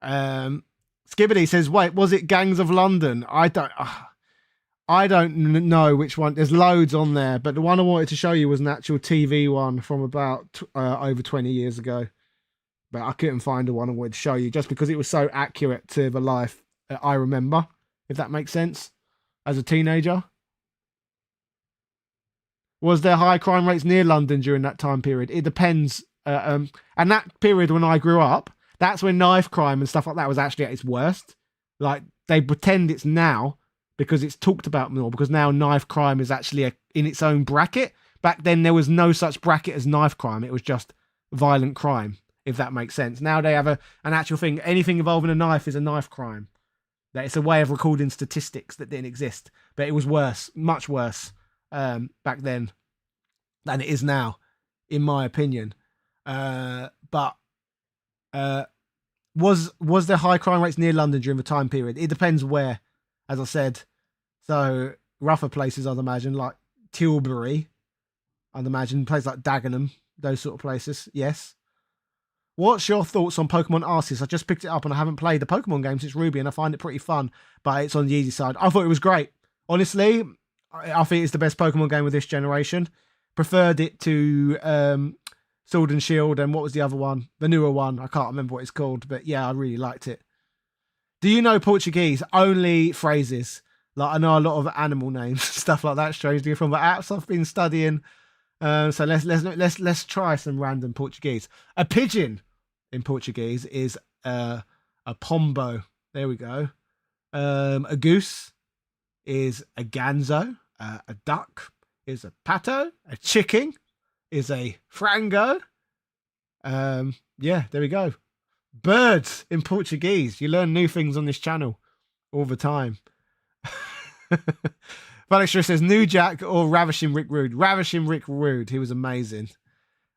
Skibbity says, wait, was it Gangs of London? I don't know which one. There's loads on there, but the one I wanted to show you was an actual TV one from about over 20 years ago. But I couldn't find the one I wanted to show you just because it was so accurate to the life I remember, if that makes sense, as a teenager. Was there high crime rates near London during that time period? It depends. And that period when I grew up, that's when knife crime and stuff like that was actually at its worst. Like, they pretend it's now because it's talked about more, because now knife crime is actually in its own bracket. Back then, there was no such bracket as knife crime. It was just violent crime, if that makes sense. Now they have an actual thing. Anything involving a knife is a knife crime. That it's a way of recording statistics that didn't exist. But it was worse, much worse back then than it is now, in my opinion. But was there high crime rates near London during the time period? It depends where, as I said. So rougher places, I'd imagine, like Tilbury, I'd imagine, places like Dagenham, those sort of places, yes. What's your thoughts on Pokemon Arceus? I just picked it up and I haven't played the Pokemon game since Ruby, and I find it pretty fun, but it's on the easy side. I thought it was great. Honestly, I think it's the best Pokemon game of this generation. Preferred it to Sword and Shield, and what was the other one? The newer one. I can't remember what it's called, but yeah, I really liked it. Do you know Portuguese? Only phrases. Like, I know a lot of animal names, stuff like that, strangely, from the apps I've been studying. So let's try some random Portuguese. A pigeon in Portuguese is a pombo. There we go. A goose is a ganso. A duck is a pato. A chicken is a frango. Yeah, there we go. Birds in Portuguese. You learn new things on this channel all the time. Valextra says New Jack or Ravishing Rick Rude. Ravishing Rick Rude. He was amazing.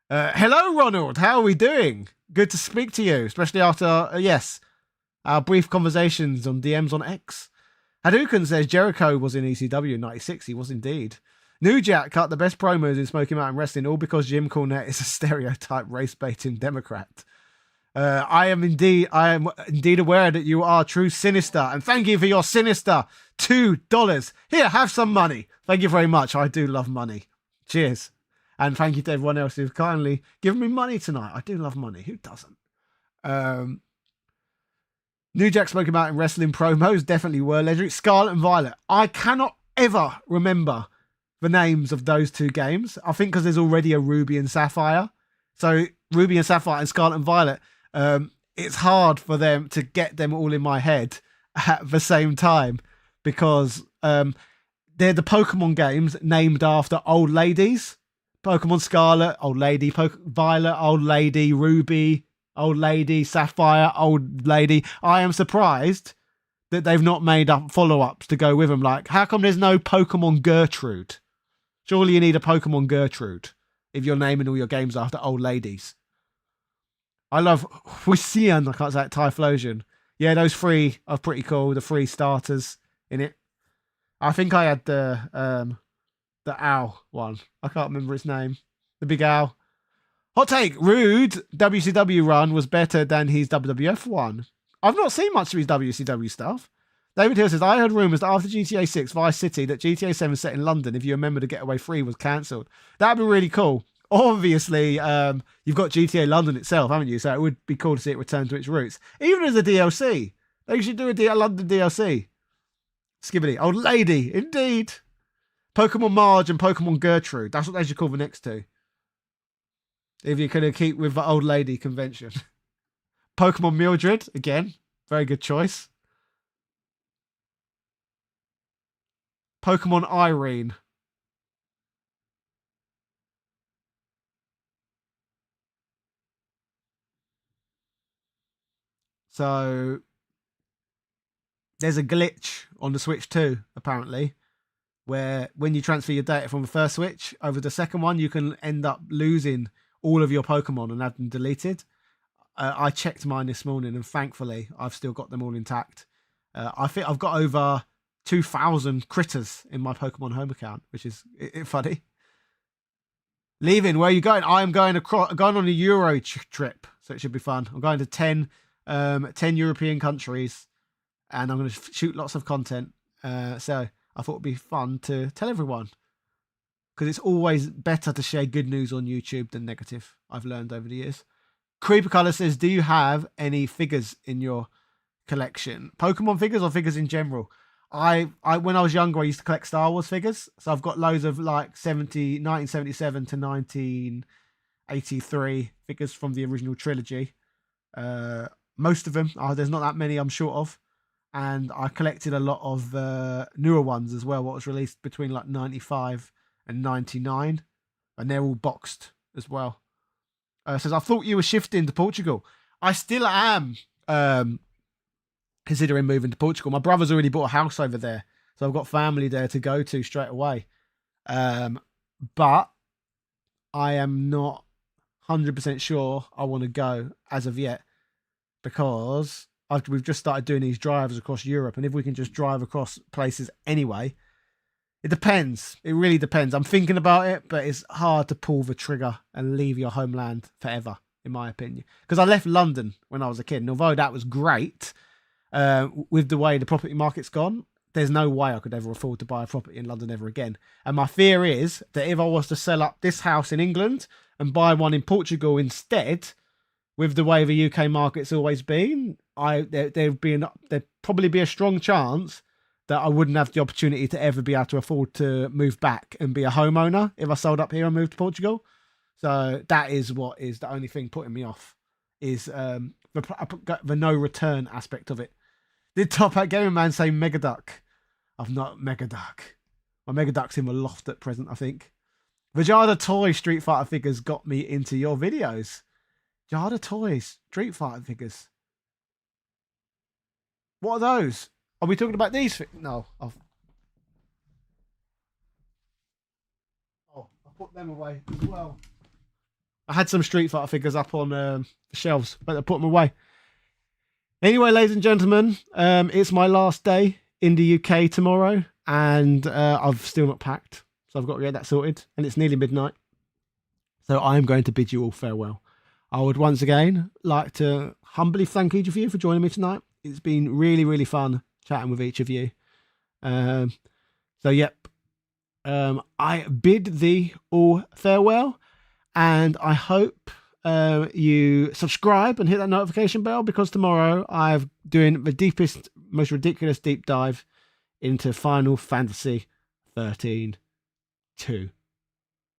Hello, Ronald. How are we doing? Good to speak to you, especially after, yes, our brief conversations on DMs on X. Hadouken says Jericho was in ECW in 96. He was indeed. New Jack cut the best promos in Smoky Mountain Wrestling, all because Jim Cornette is a stereotype race-baiting Democrat. I am indeed aware that you are true sinister, and thank you for your sinister $2. Here, have some money. Thank you very much. I do love money. Cheers. And thank you to everyone else who's kindly given me money tonight. I do love money. Who doesn't? New Jack Smoky Mountain Wrestling promos definitely were legendary. Scarlet and Violet. I cannot ever remember the names of those two games. I think because there's already a Ruby and Sapphire. So Ruby and Sapphire and Scarlet and Violet, it's hard for them to get them all in my head at the same time because they're the Pokemon games named after old ladies. Pokemon Scarlet, old lady. Violet, old lady. Ruby, old lady. Sapphire, old lady. I am surprised that they've not made up follow-ups to go with them. Like, how come there's no Pokemon Gertrude? Surely you need a Pokemon Gertrude if you're naming all your games after old ladies. I love Huisian, I can't say it, Typhlosion. Yeah, those three are pretty cool. The three starters in it. I think I had the owl one. I can't remember its name. The big owl. Hot take. Rude WCW run was better than his WWF one. I've not seen much of his WCW stuff. David Hill says, I heard rumours that after GTA 6 Vice City, that GTA 7 set in London, if you remember the Getaway 3, was cancelled. That'd be really cool. Obviously, you've got GTA London itself, haven't you? So it would be cool to see it return to its roots. Even as a DLC. They should do a London DLC. Skibbity. Old lady. Indeed. Pokemon Marge and Pokemon Gertrude. That's what they should call the next two. If you're going to keep with the old lady convention. Pokemon Mildred. Again. Very good choice. Pokemon Irene. So there's a glitch on the Switch 2, apparently, where when you transfer your data from the first Switch over the second one, you can end up losing all of your Pokemon and have them deleted. I checked mine this morning, and thankfully, I've still got them all intact. I think I've got over 2,000 critters in my Pokemon home account, which is funny. Leaving, where are you going? I am going on a Euro trip, so it should be fun. I'm going to 10 European countries, and I'm going to shoot lots of content. So I thought it'd be fun to tell everyone, because it's always better to share good news on YouTube than negative. I've learned over the years. Creeper Color says, do you have any figures in your collection? Pokemon figures or figures in general? I when I was younger, I used to collect Star Wars figures. So I've got loads of like 1977 to 1983 figures from the original trilogy. Most of them, there's not that many I'm short of. And I collected a lot of newer ones as well, what was released between like 95 and 99. And they're all boxed as well. Says, I thought you were shifting to Portugal. I still am considering moving to Portugal. My brother's already bought a house over there. So I've got family there to go to straight away. But I am not 100% sure I want to go as of yet. Because we've just started doing these drives across Europe. And if we can just drive across places anyway, it depends. It really depends. I'm thinking about it, but it's hard to pull the trigger and leave your homeland forever, in my opinion. Because I left London when I was a kid. And although that was great, with the way the property market's gone, there's no way I could ever afford to buy a property in London ever again. And my fear is that if I was to sell up this house in England and buy one in Portugal instead, with the way the UK market's always been, there'd probably be a strong chance that I wouldn't have the opportunity to ever be able to afford to move back and be a homeowner if I sold up here and moved to Portugal. So that is what is the only thing putting me off, is the no return aspect of it. Did Top Hat Gaming Man say Megaduck? I've not Megaduck. My Megaduck's in the loft at present, I think. Vajada Toy Street Fighter figures got me into your videos. Vajada Toys Street Fighter figures. What are those? Are we talking about these? No. I put them away as well. I had some Street Fighter figures up on the shelves, but I put them away. Anyway, ladies and gentlemen, it's my last day in the UK tomorrow, and I've still not packed, so I've got to get that sorted, and it's nearly midnight. So I am going to bid you all farewell. I would once again like to humbly thank each of you for joining me tonight. It's been really, really fun chatting with each of you. I bid thee all farewell, and I hope you subscribe and hit that notification bell, because tomorrow I'm doing the deepest, most ridiculous deep dive into Final Fantasy 13 2.